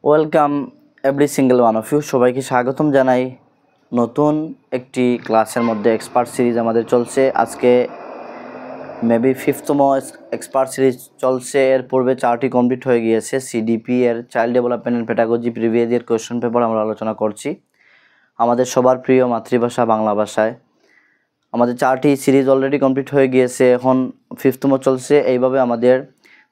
Welcome every single one of you. সবাইকে স্বাগতম জানাই নতুন একটি ক্লাসের মধ্যে। এক্সপার্ট সিরিজ আমাদের চলছে, আজকে মেবি 5তম এক্সপার্ট সিরিজ চলছে। এর পূর্বে 4টি কমপ্লিট হয়ে গিয়েছে। সিডিপি এর child development and pedagogy previous year question paper আমরা আলোচনা করছি আমাদের সবার প্রিয় মাতৃভাষা বাংলা ভাষায়। আমাদের 4টি সিরিজ অলরেডি কমপ্লিট হয়ে গিয়েছে, এখন 5তম চলছে। এইভাবে আমাদের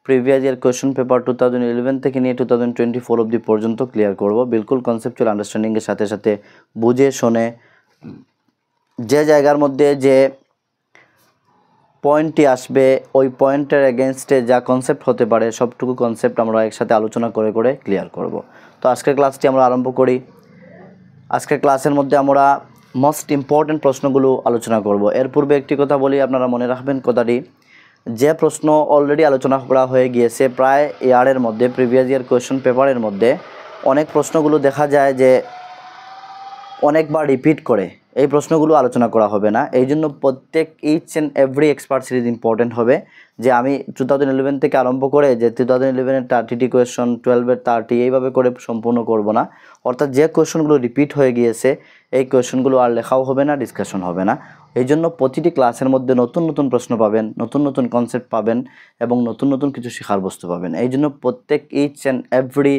প্রিভিয়াস ইয়ার কোয়েশ্চেন পেপার 2011 থেকে নিয়ে 2024 অবধি পর্যন্ত ক্লিয়ার করব, বিলকুল কনসেপচুয়াল আন্ডারস্ট্যান্ডিংয়ের সাথে সাথে বুঝে শুনে যে জায়গার মধ্যে যে পয়েন্টটি আসবে ওই পয়েন্টের এগেনস্টে যা কনসেপ্ট হতে পারে সবটুকু কনসেপ্ট আমরা একসাথে আলোচনা করে করে ক্লিয়ার করব। তো আজকের ক্লাসটি আমরা আরম্ভ করি। আজকের ক্লাসের মধ্যে আমরা মোস্ট ইম্পর্ট্যান্ট প্রশ্নগুলো আলোচনা করব। এর পূর্বে একটি কথা বলি, আপনারা মনে রাখবেন কথাটি, যে প্রশ্ন অলরেডি আলোচনা করা হয়ে গিয়েছে প্রায় ইয়ারের মধ্যে, প্রিভিয়াস ইয়ার কোয়েশ্চেন পেপারের মধ্যে অনেক প্রশ্নগুলো দেখা যায় যে অনেকবার রিপিট করে, এই প্রশ্নগুলো আলোচনা করা হবে না। এই জন্য প্রত্যেক each and every expert series important হবে। যে আমি 2011 থেকে আরম্ভ করে যে 2011-এর 30টি কোয়েশ্চন, 12-এর 30, এইভাবে করে সম্পূর্ণ করব না। অর্থাৎ যে কোয়েশ্চনগুলো রিপিট হয়ে গিয়েছে এই কোয়েশ্চনগুলো আর লেখাও হবে না, ডিসকাশন হবে না। এই জন্য প্রতিটি ক্লাসের মধ্যে নতুন নতুন প্রশ্ন পাবেন, নতুন নতুন কনসেপ্ট পাবেন এবং নতুন নতুন কিছু শেখার বস্তু পাবেন। এই জন্য প্রত্যেক ইচ অ্যান্ড এভরি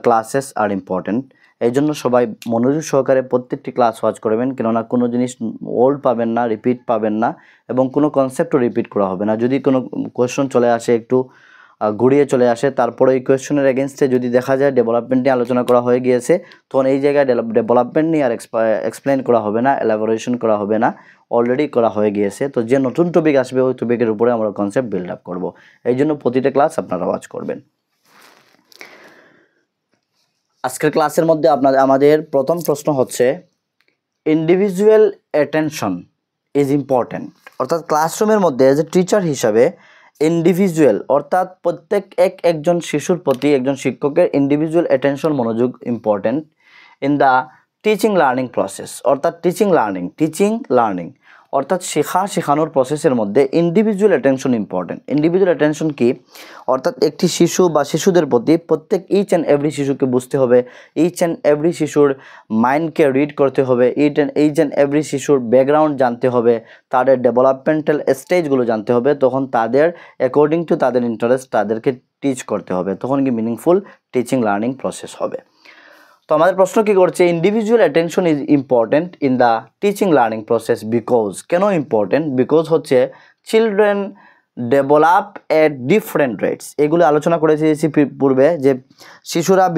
ক্লাসেস আর ইম্পর্টেন্ট। এই জন্য সবাই মনোযোগ সহকারে প্রত্যেকটি ক্লাস ওয়াচ করবেন, কেননা কোনো জিনিস ওল্ড পাবেন না, রিপিট পাবেন না এবং কোনো কনসেপ্টও রিপিট করা হবে না। যদি কোনো কোয়েশ্চন চলে আসে একটু ঘুরিয়ে চলে আসে, তারপরে এই কোয়েশ্চনের এগেনস্টে যদি দেখা যায় ডেভেলপমেন্ট নিয়ে আলোচনা করা হয়ে গিয়েছে, তখন এই জায়গায় ডেভেলপমেন্ট নিয়ে আর এক্সপ্লেন করা হবে না, এলাবোরেশন করা হবে না, অলরেডি করা হয়ে গিয়েছে। তো যে নতুন টপিক আসবে ওই টপিকের উপরে আমরা কনসেপ্ট বিল্ড আপ করবো। এই জন্য প্রতিটা ক্লাস আপনারা ওয়াচ করবেন। আজকের ক্লাসের মধ্যে আমাদের প্রথম প্রশ্ন হচ্ছে ইন্ডিভিজুয়াল অ্যাটেনশন ইজ ইম্পর্ট্যান্ট। অর্থাৎ ক্লাসরুমের মধ্যে এজ এ টিচার হিসাবে ইন্ডিভিজুয়াল অর্থাৎ প্রত্যেক একজন শিশুর প্রতি একজন শিক্ষকের ইন্ডিভিজুয়াল অ্যাটেনশন, মনোযোগ important in the teaching learning process. অর্থাৎ টিচিং লার্নিং অর্থাৎ শেখানোর প্রসেসের মধ্যে individual attention important. Individual attention কি? অর্থাৎ একটি শিশু বা শিশুদের প্রতি প্রত্যেক ইচ অ্যান্ড এভরি শিশুকে বুঝতে হবে, ইচ অ্যান্ড এভরি শিশুর মাইন্ডকে রিড করতে হবে, ইচ অ্যান্ড এভরি শিশুর ব্যাকগ্রাউন্ড জানতে হবে, তাদের ডেভেলপমেন্টাল স্টেজগুলো জানতে হবে। তখন তাদের অ্যাকর্ডিং টু তাদের ইন্টারেস্ট তাদেরকে টিচ করতে হবে, তখন কি মিনিংফুল টিচিং লার্নিং প্রসেস হবে। তো আমাদের প্রশ্ন কী করছে, individual attention is important in the teaching learning process because. কেন ইম্পর্ট্যান্ট? বিকজ হচ্ছে চিলড্রেন ডেভেলপ এট ডিফারেন্ট রেটস। এগুলো আলোচনা করেছি পূর্বে যে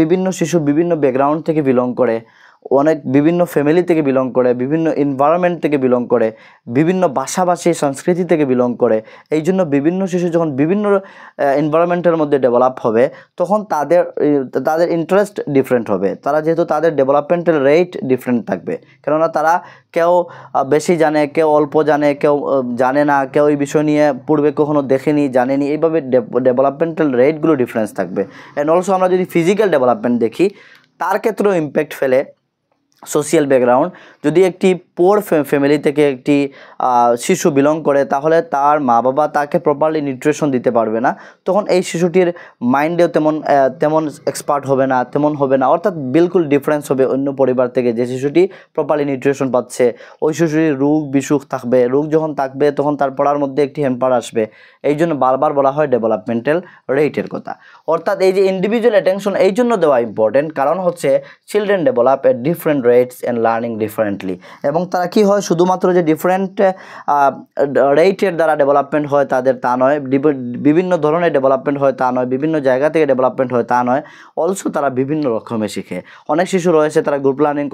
বিভিন্ন শিশু বিভিন্ন ব্যাকগ্রাউন্ড থেকে বিলং করে, অনেক বিভিন্ন ফ্যামিলি থেকে বিলং করে, বিভিন্ন এনভায়রনমেন্ট থেকে বিলং করে, বিভিন্ন ভাষাভাষী সংস্কৃতি থেকে বিলং করে। এই জন্য বিভিন্ন শিশু যখন বিভিন্ন এনভায়রনমেন্টের মধ্যে ডেভেলপ হবে তখন তাদের ইন্টারেস্ট ডিফারেন্ট হবে। তারা যেহেতু তাদের ডেভেলপমেন্টাল রেট ডিফারেন্ট থাকবে, কেননা তারা কেউ বেশি জানে, কেউ অল্প জানে, কেউ জানে না, কেউ এই বিষয় নিয়ে পূর্বে কখনো দেখেনি, জানেনি। এইভাবে ডেভেলপমেন্টাল রেটগুলো ডিফারেন্স থাকবে। অ্যান্ড অলসো আমরা যদি ফিজিক্যাল ডেভেলপমেন্ট দেখি, তার ক্ষেত্রেও ইম্প্যাক্ট ফেলে সোশিয়াল ব্যাকগ্রাউন্ড। যদি একটি পোর ফ্যামিলি থেকে একটি শিশু বিলং করে, তাহলে তার মা বাবা তাকে প্রপারলি নিউট্রিশন দিতে পারবে না, তখন এই শিশুটির মাইন্ডেও তেমন এক্সপার্ট হবে না, অর্থাৎ বিলকুল ডিফারেন্স হবে অন্য পরিবার থেকে। যে শিশুটি প্রপারলি নিউট্রিশন পাচ্ছে ওই শিশুটির রোগ বিসুখ থাকবে, রোগ যখন থাকবে তখন তার পড়ার মধ্যে একটি হ্যাম্পার আসবে। এই জন্য বারবার বলা হয় ডেভেলপমেন্টাল রেটের কথা। অর্থাৎ এই যে ইন্ডিভিজুয়াল অ্যাটেনশন এই জন্য দেওয়া ইম্পর্টেন্ট, কারণ হচ্ছে children develop at different rates and learning differently. এবং তারা কি হয়, শুধুমাত্র যে ডিফারেন্ট রেটের দ্বারা ডেভেলপমেন্ট হয় তাদের তা নয়, বিভিন্ন ধরনের ডেভেলপমেন্ট হয় তা নয়, বিভিন্ন জায়গা থেকে ডেভেলপমেন্ট হয় তা নয়, অলসো তারা বিভিন্ন রকমের শিখে। অনেক শিশু রয়েছে তারা গ্রুপ লার্নিং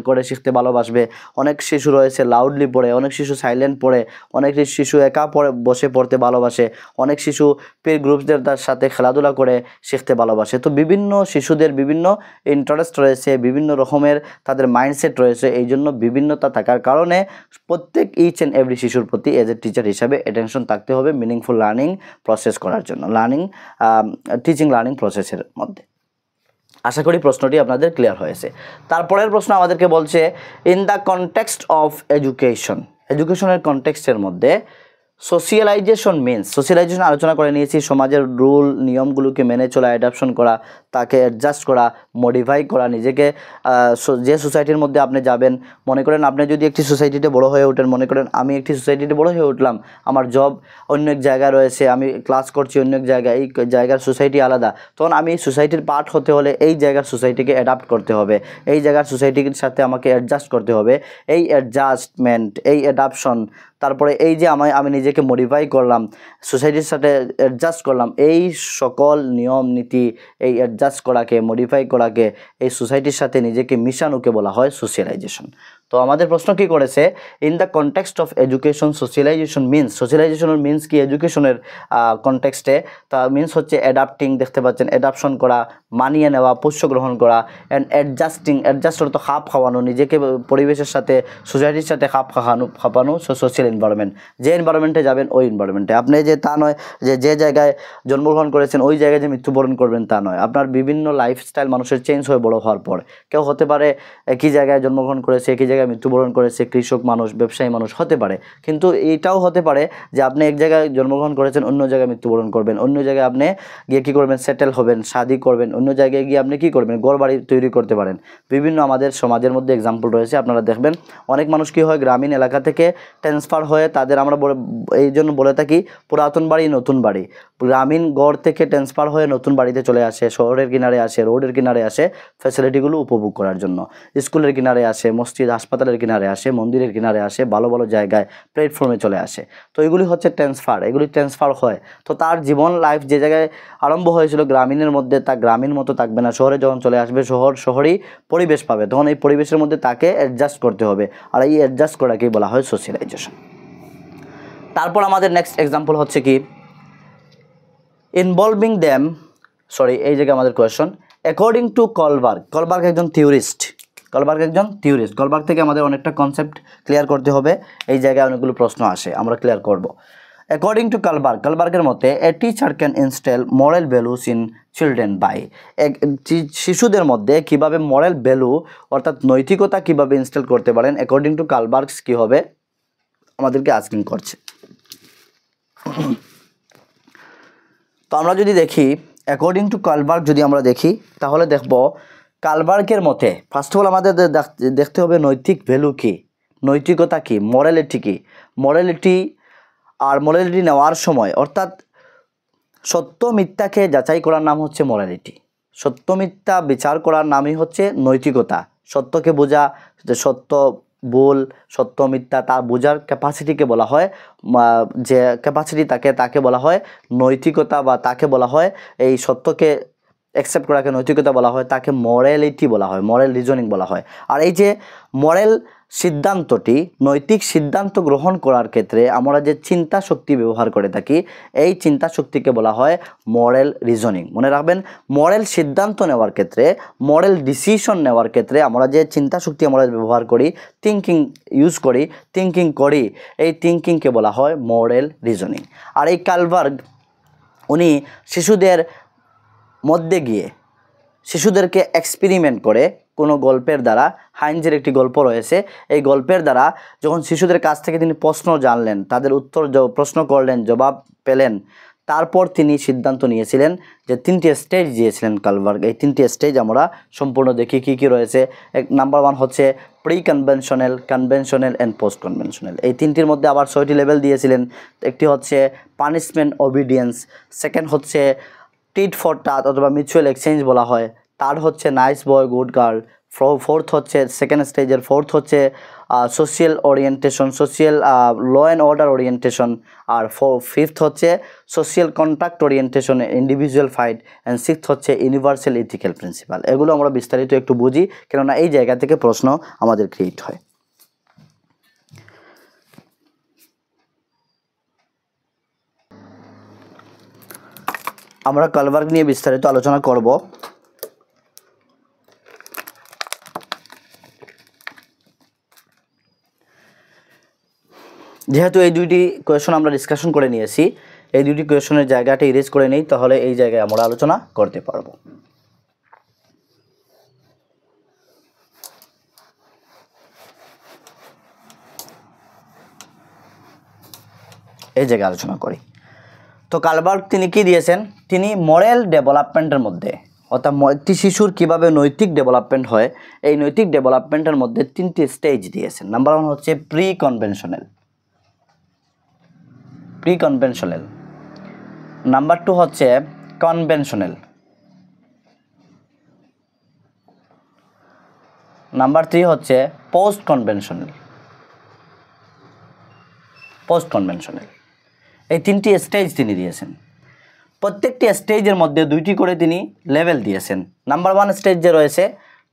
করে শিখতে ভালোবাসবে, অনেক শিশু রয়েছে লাউডলি পড়ে, অনেক শিশু সাইলেন্ট পড়ে, অনেক শিশু একা বসে পড়তে ভালোবাসে, অনেক শিশু পেয়ার গ্রুপসদের সাথে খেলাধুলা করে শিখতে ভালোবাসে। তো বিভিন্ন শিশুদের বিভিন্ন ইন্টারেস্ট রয়েছে, বিভিন্ন রকমের তাদের মাইন্ডসেট রয়েছে। এই জন্য বিভিন্নতা থাকার কারণে প্রত্যেক ইচ অ্যান্ড এভরি শিশুর প্রতি এজ এ টিচার হিসাবে অ্যাটেনশন থাকতে হবে মিনিংফুল লার্নিং প্রসেস করার জন্য, টিচিং লার্নিং প্রসেসের মধ্যে। আশা করি প্রশ্নটি আপনাদের ক্লিয়ার হয়েছে। তারপরের প্রশ্ন আমাদেরকে বলছে ইন দ্য কনটেক্সট অফ এডুকেশনের কনটেক্সটের মধ্যে সোশিয়ালাইজেশন আলোচনা করে নিয়েছি, সমাজের রুল নিয়মগুলোকে মেনে চলা, অ্যাডাপশন করা, তাকে অ্যাডজাস্ট করা, মডিফাই করা, নিজেকে যে সোসাইটির মধ্যে আপনি যাবেন, মনে করেন আপনি যদি একটি সোসাইটিতে বড় হয়ে ওঠেন, মনে করেন আমি একটি সোসাইটিতে বড় হয়ে উঠলাম, আমার জব অন্য এক জায়গায় রয়েছে, আমি ক্লাস করছি অন্য এক জায়গায়, এই জায়গার সোসাইটি আলাদা, তখন আমি এই সোসাইটির পার্ট হতে হলে এই জায়গার সোসাইটিকে অ্যাডাপ্ট করতে হবে, এই জায়গার সোসাইটির সাথে আমাকে অ্যাডজাস্ট করতে হবে। এই অ্যাডজাস্টমেন্ট, এই অ্যাডাপশন, তারপরে এই যে আমি নিজেকে মডিফাই করলাম, সোসাইটির সাথে অ্যাডজাস্ট করলাম, এই সকল নিয়ম নীতি, এই অ্যাডজাস্ট করাকে, মডিফাই করাকে, এই সোসাইটির সাথে নিজেকে মিশানোকে বলা হয় সোশিয়ালাইজেশন। তো আমাদের প্রশ্ন কি করেছে, in the context of education সোশিয়ালাইজেশনের মিনস কি এডুকেশনের কনটেক্সটে? তা মিনস হচ্ছে অ্যাডাপ্টিং, দেখতে পাচ্ছেন অ্যাডাপশন করা, মানিয়ে নেওয়া, পোষ্য গ্রহণ করা, অ্যান্ড অ্যাডজাস্ট অর্থ খাপ খাওয়ানো, নিজেকে পরিবেশের সাথে, সোসাইটির সাথে খাপ খাপানো, সোশ্যাল এনভায়রনমেন্ট, যে এনভায়রনমেন্টে যাবেন ওই এনভায়রনমেন্টে আপনি, যে তা নয় যে জায়গায় জন্মগ্রহণ করেছেন ওই জায়গায় যে মৃত্যুবরণ করবেন তা নয়। আপনার বিভিন্ন লাইফস্টাইল মানুষের চেঞ্জ হয়ে বড় হওয়ার পর, কেউ হতে পারে একই জায়গায় জন্মগ্রহণ করেছে, একই জায়গায় মৃত্যুবরণ করেছে, কৃষক মানুষ, ব্যবসায়ী মানুষ হতে পারে, কিন্তু এইটাও হতে পারে যে আপনি এক জায়গায় জন্মগ্রহণ করেছেন, অন্য জায়গায় মৃত্যুবরণ করবেন, অন্য জায়গায় আপনি গিয়ে কী করবেন, সেটেল হবেন, শাদি করবেন, অন্য জায়গায় গিয়ে আপনি কী করবেন, ঘর বাড়ি তৈরি করতে পারেন। বিভিন্ন আমাদের সমাজের মধ্যে এক্সাম্পল রয়েছে, আপনারা দেখবেন অনেক মানুষ কী হয়, গ্রামীণ এলাকা থেকে ট্রান্সফার হয়ে, তাদের আমরা এই জন্য বলে থাকি পুরাতন বাড়ি নতুন বাড়ি, গ্রামীণ গড় থেকে ট্রান্সফার হয়ে নতুন বাড়িতে চলে আসে, শহরের কিনারে আসে, রোডের কিনারে আসে ফ্যাসিলিটিগুলো উপভোগ করার জন্য, স্কুলের কিনারে আসে, মসজিদ হাসপাতালের কিনারে আসে, মন্দিরের কিনারে আসে, ভালো ভালো জায়গায় প্ল্যাটফর্মে চলে আসে। তো এগুলি হচ্ছে ট্রান্সফার, এগুলি ট্রান্সফার হয়। তো তার জীবন লাইফ যে জায়গায় আরম্ভ হয়েছিল গ্রামীণের মধ্যে, তা গ্রামীণ মতো থাকবে না, শহরে যখন চলে আসবে শহরেই পরিবেশ পাবে, তখন এই পরিবেশের মধ্যে তাকে অ্যাডজাস্ট করতে হবে, আর এই অ্যাডজাস্ট করাকেই বলা হয় সোশিয়ালাইজেশন। তারপর আমাদের নেক্সট এক্সাম্পল হচ্ছে কি, ইনভলভিং দ্যাম, এই জায়গায় আমাদের কোয়েশন, অ্যাকর্ডিং টু কলবার্গ একজন থিওরিস্ট, কলবার্গ থেকে আমাদের অনেকটা কনসেপ্ট ক্লিয়ার করতে হবে, এই জায়গায় অনেকগুলো প্রশ্ন আসে, আমরা ক্লিয়ার করব। অ্যাকর্ডিং টু কলবার্গের মতে, a teacher can install moral values in children by, শিশুদের মধ্যে কিভাবে মোরাল ভ্যালু অর্থাৎ নৈতিকতা কিভাবে ইনস্টল করতে পারেন, অ্যাকর্ডিং টু কলবার্গস কী হবে আমাদেরকে আস্কিং করছে। তো আমরা যদি দেখি অ্যাকর্ডিং টু কলবার্গ, যদি আমরা দেখি তাহলে দেখব কলবার্গের মতে ফার্স্ট অফ অল আমাদের দেখতে হবে নৈতিক ভ্যালু কী, নৈতিকতা কী, মোরালিটি কী। মোরালিটি নেওয়ার সময় অর্থাৎ সত্য মিথ্যাকে যাচাই করার নাম হচ্ছে মোরালিটি, সত্য মিথ্যা বিচার করার নামই হচ্ছে নৈতিকতা। সত্যকে বোঝা, সত্য ভুল, সত্য মিথ্যা তা বোঝার ক্যাপাসিটিকে বলা হয়, যে ক্যাপাসিটি তাকে বলা হয় নৈতিকতা, বা তাকে বলা হয় এই সত্যকে অ্যাকসেপ্ট করাকে নৈতিকতা বলা হয়, তাকে মরালিটি বলা হয়, মরাল রিজনিং বলা হয়। আর এই যে মরাল সিদ্ধান্তটি, নৈতিক সিদ্ধান্ত গ্রহণ করার ক্ষেত্রে আমরা যে চিন্তা শক্তি ব্যবহার করে থাকি, এই চিন্তা শক্তিকে বলা হয় মরাল রিজনিং। মনে রাখবেন, মরাল সিদ্ধান্ত নেওয়ার ক্ষেত্রে, মরাল ডিসিশন নেওয়ার ক্ষেত্রে আমরা যে চিন্তা শক্তি আমরা ব্যবহার করি, থিঙ্কিং করি, এই থিঙ্কিংকে বলা হয় মরাল রিজনিং। আর এই কলবার্গ উনি শিশুদের মধ্যে গিয়ে শিশুদেরকে এক্সপেরিমেন্ট করে কোনো গল্পের দ্বারা, হাইনজের একটি গল্প রয়েছে, এই গল্পের দ্বারা যখন শিশুদের কাছ থেকে তিনি প্রশ্ন জানলেন, তাদের উত্তর প্রশ্ন করলেন, জবাব পেলেন, তারপর তিনি সিদ্ধান্ত নিয়েছিলেন যে 3টি স্টেজ দিয়েছিলেন কলবার্গ। এই 3টি স্টেজ আমরা সম্পূর্ণ দেখি কী কী রয়েছে। নাম্বার 1 হচ্ছে pre conventional, conventional and post conventional. এই 3টির মধ্যে আবার 6টি লেভেল দিয়েছিলেন। একটি হচ্ছে পানিশমেন্ট ওবিডিয়েন্স, সেকেন্ড হচ্ছে টিট ফর টাট অথবা মিউচুয়াল এক্সচেঞ্জ বলা হয়, থার্ড হচ্ছে nice boy good girl, fourth হচ্ছে সেকেন্ড স্টেজের ফোর্থ হচ্ছে social orientation, social law and order orientation, আর ফিফথ হচ্ছে social contact orientation, individual fight, and sixth হচ্ছে ইউনিভার্সাল ইথিক্যাল প্রিন্সিপাল। এগুলো আমরা বিস্তারিত একটু বুঝি, কেননা এই জায়গা থেকে প্রশ্ন আমাদের ক্রিয়েট হয়। আমরা কলবার্গ নিয়ে বিস্তারিত আলোচনা করব। যেহেতু এই 2টি কোয়েশন আমরা ডিসকাশন করে নিয়েছি, এই 2টি কোয়েশনের জায়গাটা ইরেজ করে নেই, তাহলে এই জায়গায় আমরা আলোচনা করতে পারবো। এই জায়গায় আলোচনা করি। তো কালবার্গ তিনি কি দিয়েছেন, তিনি মরাল ডেভেলপমেন্টের মধ্যে অর্থাৎ একটি শিশুর কিভাবে নৈতিক ডেভেলপমেন্ট হয় এই নৈতিক ডেভেলপমেন্টের মধ্যে 3টি স্টেজ দিয়েছেন। নাম্বার 1 হচ্ছে প্রি কনভেনশনাল, নাম্বার 2 হচ্ছে কনভেনশনাল, নাম্বার 3 হচ্ছে পোস্ট কনভেনশনাল। এই 3টি স্টেজ তিনি দিয়েছেন। প্রত্যেকটি স্টেজের মধ্যে 2টি করে তিনি লেভেল দিয়েছেন। নাম্বার 1 স্টেজ যে রয়েছে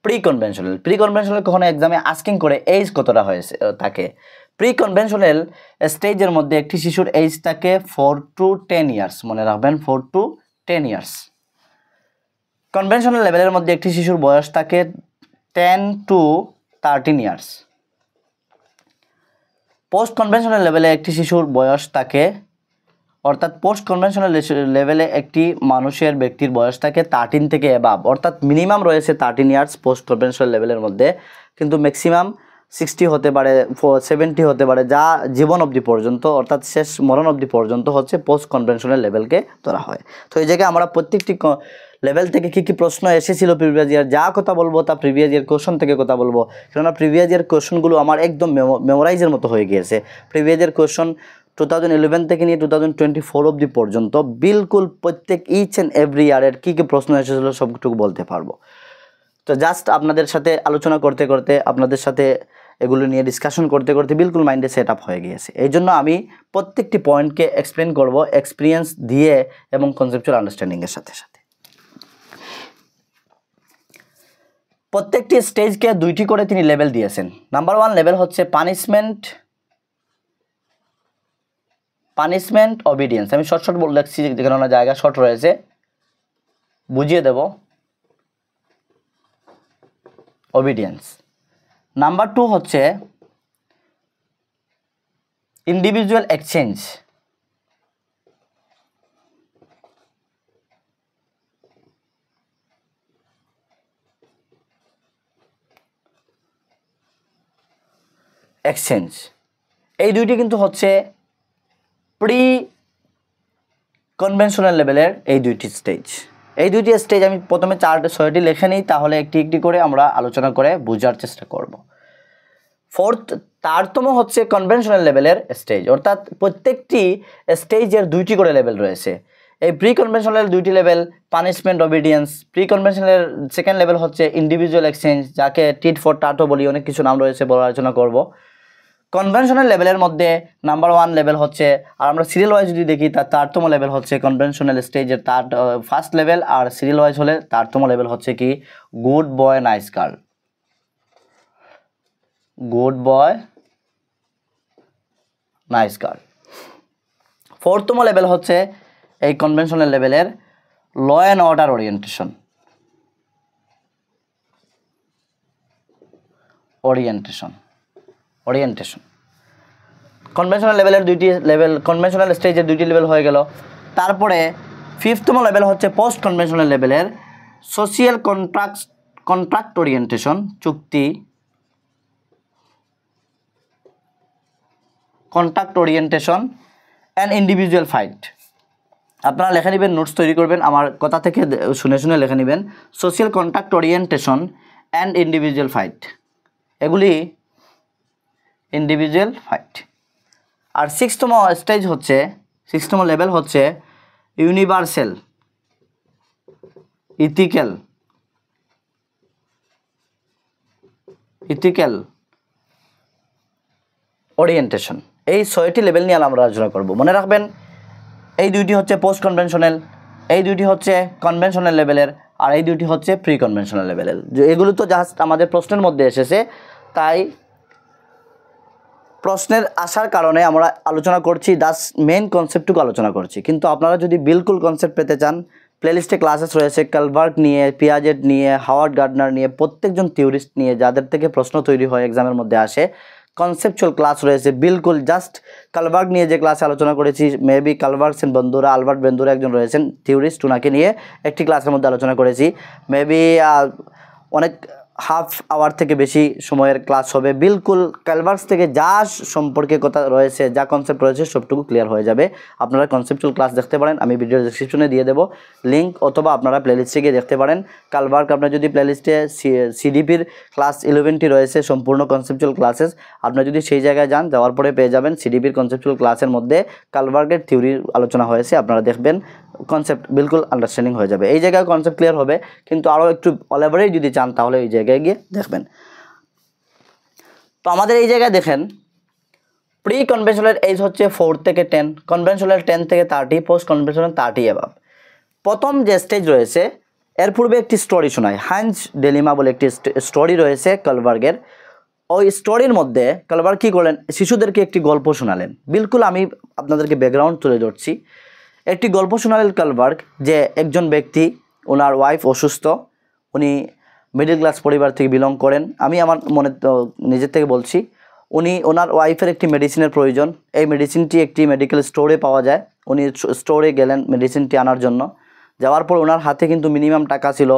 প্রি কনভেনশনাল কখনো এক্সামে আস্কিং করে এজ কতটা হয়েছে থাকে। প্রি কনভেনশনাল স্টেজের মধ্যে একটি শিশুর এজ থাকে 4 to 10 ইয়ার্স, মনে রাখবেন 4 to 10 ইয়ার্স। কনভেনশনাল লেভেলের মধ্যে একটি শিশুর বয়স থাকে 10 to 13 ইয়ার্স। পোস্ট কনভেনশনাল লেভেলে একটি শিশুর বয়স থাকে, অর্থাৎ পোস্ট কনভেনশনাল লেভেলে একটি ব্যক্তির বয়স থাকে 13 থেকে অ্যাবাভ, অর্থাৎ মিনিমাম রয়েছে 13 ইয়ার্স পোস্ট কনভেনশনাল লেভেলের মধ্যে, কিন্তু ম্যাক্সিমাম 60 হতে পারে, 70 হতে পারে, যা জীবন অবধি পর্যন্ত অর্থাৎ শেষ মরণ অবধি পর্যন্ত হচ্ছে পোস্ট কনভেনশনাল লেভেলকে ধরা হয়। তো এই জায়গায় আমরা প্রত্যেকটি লেভেল থেকে কী কী প্রশ্ন এসেছিল প্রিভিয়াস ইয়ার, যা কথা বলবো তা প্রিভিয়াস ইয়ার কোশ্চেন থেকে কথা বলবো, কেননা প্রিভিয়াস ইয়ার কোশ্চেনগুলো আমার একদম মেমোরাইজের মতো হয়ে গিয়েছে। প্রিভিয়াস ইয়ার কোশ্চেন 2011 থেকে নিয়ে 2024 অবধি পর্যন্ত বিলকুল প্রত্যেক ইচ অ্যান্ড এভরি ইয়ারের কী কী প্রশ্ন এসেছিলো সবটুকু বলতে পারবো। তো জাস্ট আপনাদের সাথে আলোচনা করতে করতে, আপনাদের সাথে এগুলো নিয়ে ডিসকাশন করতে করতে বিলকুল মাইন্ডে সেট আপ হয়ে গিয়েছে। এই জন্য আমি প্রত্যেকটি পয়েন্টকে এক্সপ্লেন করব এক্সপিরিয়েন্স দিয়ে এবং কনসেপচুয়াল আন্ডারস্ট্যান্ডিংয়ের সাথে সাথে। প্রত্যেকটি স্টেজকে 2টি করে তিনি লেভেল দিয়েছেন। নাম্বার 1 লেভেল হচ্ছে পানিশমেন্ট অবিডিয়েন্স। আমি শর্ট বলে দেখছি, যেখানে না জায়গা শর্ট রয়েছে বুঝিয়ে দেব। অবিডিয়েন্স। নাম্বার 2 হচ্ছে ইন্ডিভিজুয়াল এক্সচেঞ্জ। এই 2টি কিন্তু হচ্ছে প্রি কনভেনশনাল লেভেলের এই 2টি স্টেজ। এই 2টি স্টেজ আমি প্রথমে 4-6টি লিখে নিই, তাহলে একটি একটি করে আমরা আলোচনা করে বোঝার চেষ্টা করব। তারতম হচ্ছে কনভেনশনাল লেভেলের স্টেজ, অর্থাৎ প্রত্যেকটি স্টেজের 2টি করে লেভেল রয়েছে। এই প্রি কনভেনশনাল 2টি লেভেল পানিশমেন্ট অবিডিয়েন্স। প্রি কনভেনশনালের সেকেন্ড লেভেল হচ্ছে ইন্ডিভিজুয়াল এক্সচেঞ্জ, যাকে টিট ফর টাটও বলি, অনেক কিছু নাম রয়েছে, বড় আলোচনা করব। কনভেনশনাল লেভেলের মধ্যে নাম্বার 1 লেভেল হচ্ছে, আর আমরা সিরিয়াল ওয়াইজ যদি দেখি তার তারতম লেভেল হচ্ছে কনভেনশনাল স্টেজের ফার্স্ট লেভেল, আর সিরিয়াল ওয়াইজ হলে তারতম লেভেল হচ্ছে কি গুড বয় নাইস গার্ল। ফোর্থতম লেভেল হচ্ছে এই কনভেনশনাল লেভেলের law and order orientation. Conventional লেভেলের 2টি লেভেল, কনভেনশনাল স্টেজের 2টি লেভেল হয়ে গেল। তারপরে 5th লেভেল হচ্ছে পোস্ট কনভেনশনাল লেভেলের social contract orientation, contract orientation and individual fight. আপনারা লেখা নেবেন, নোটস তৈরি করবেন, আমার কথা থেকে শুনে শুনে লেখা নেবেন। Social contract orientation and individual fight, এগুলি ইন্ডিভিজুয়াল ফাইট। আর 6th স্টেজ হচ্ছে, 6th লেভেল হচ্ছে ইউনিভার্সাল ইথিক্যাল ওরিয়েন্টেশন। এই 6টি লেভেল নিয়ে আমরা আলোচনা করব। মনে রাখবেন এই 2টি হচ্ছে পোস্ট কনভেনশনাল, এই 2টি হচ্ছে কনভেনশনাল লেভেলের, আর এই 2টি হচ্ছে প্রি কনভেনশনাল লেভেলের। এগুলো তো জাস্ট আমাদের প্রশ্নের মধ্যে এসেছে, তাই প্রশ্নের আসার কারণে আমরা আলোচনা করছি, মেইন কনসেপ্টটুকু আলোচনা করছি। কিন্তু আপনারা যদি বিলকুল কনসেপ্ট পেতে চান, প্লেলিস্টে ক্লাসেস রয়েছে কালবার্গ নিয়ে, পিয়াজেট নিয়ে, হাওয়ার্ড গার্ডনার নিয়ে, প্রত্যেকজন থিওরিস্ট নিয়ে যাদের থেকে প্রশ্ন তৈরি হয় এক্সামের মধ্যে আসে, কনসেপচুয়াল ক্লাস রয়েছে। বিলকুল জাস্ট কালবার্গ নিয়ে যে ক্লাসে আলোচনা করেছি, মেবি কালবার্গ সেন বন্ধুরা, আলবার্ট বন্ধুরা একজন রয়েছেন থিওরিস্ট, ওনাকে নিয়ে একটি ক্লাসের মধ্যে আলোচনা করেছি। মেবি অনেক হাফ আওয়ার থেকে বেশি সময়ের ক্লাস হবে। বিলকুল ক্যালভার্স থেকে যা সম্পর্কে কথা রয়েছে, যা কনসেপ্ট রয়েছে সবটুকু ক্লিয়ার হয়ে যাবে। আপনারা কনসেপচুয়াল ক্লাস দেখতে পারেন, আমি ভিডিও ডেসক্রিপশনে দিয়ে দেবো লিঙ্ক, অথবা আপনারা প্লেলিস্টে গিয়ে দেখতে পারেন। কালভার্ক আপনার যদি প্লেলিস্টে সিডিপির ক্লাস 11টি রয়েছে সম্পূর্ণ কনসেপচুয়াল ক্লাসেস, আপনারা যদি সেই জায়গায় যান, যাওয়ার পরে পেয়ে যাবেন সিডিপির কনসেপচুয়াল ক্লাসের মধ্যে কালভার্কের থিওরির আলোচনা হয়েছে। আপনারা দেখবেন কনসেপ্ট বিলকুল আন্ডারস্ট্যান্ডিং হয়ে যাবে। এই জায়গায় কনসেপ্ট ক্লিয়ার হবে, কিন্তু আরও একটু অলেভারেজ যদি চান তাহলে এই জায়গায় গিয়ে দেখবেন। তো আমাদের এই জায়গায় দেখেন, প্রি কনভেনশনাল এজ হচ্ছে 4 থেকে 10, কনভেনশনাল 10 থেকে 30, পোস্ট কনভেনশনাল 30 অ্যাবাভ। প্রথম যে স্টেজ রয়েছে, এর পূর্বে একটি স্টোরি শোনায়, হাইন্স ডিলেমা বলে একটি স্টোরি রয়েছে কালভার্গের। ওই স্টোরির মধ্যে কালভার্গ কী করলেন, শিশুদেরকে একটি গল্প শোনালেন। বিলকুল আমি আপনাদেরকে ব্যাকগ্রাউন্ড তুলে ধরছি। একটি গল্প শোনালেন কালভার্গ, যে একজন ব্যক্তি, ওনার ওয়াইফ অসুস্থ, উনি মিডল ক্লাস পরিবার থেকে বিলং করেন। আমি আমার নিজের থেকে বলছি, ওনার ওয়াইফের একটি মেডিসিনের প্রয়োজন। এই মেডিসিনটি একটি মেডিকেল স্টোরে পাওয়া যায়। উনি স্টোরে গেলেন মেডিসিনটি আনার জন্য। যাওয়ার পর ওনার হাতে কিন্তু মিনিমাম টাকা ছিল,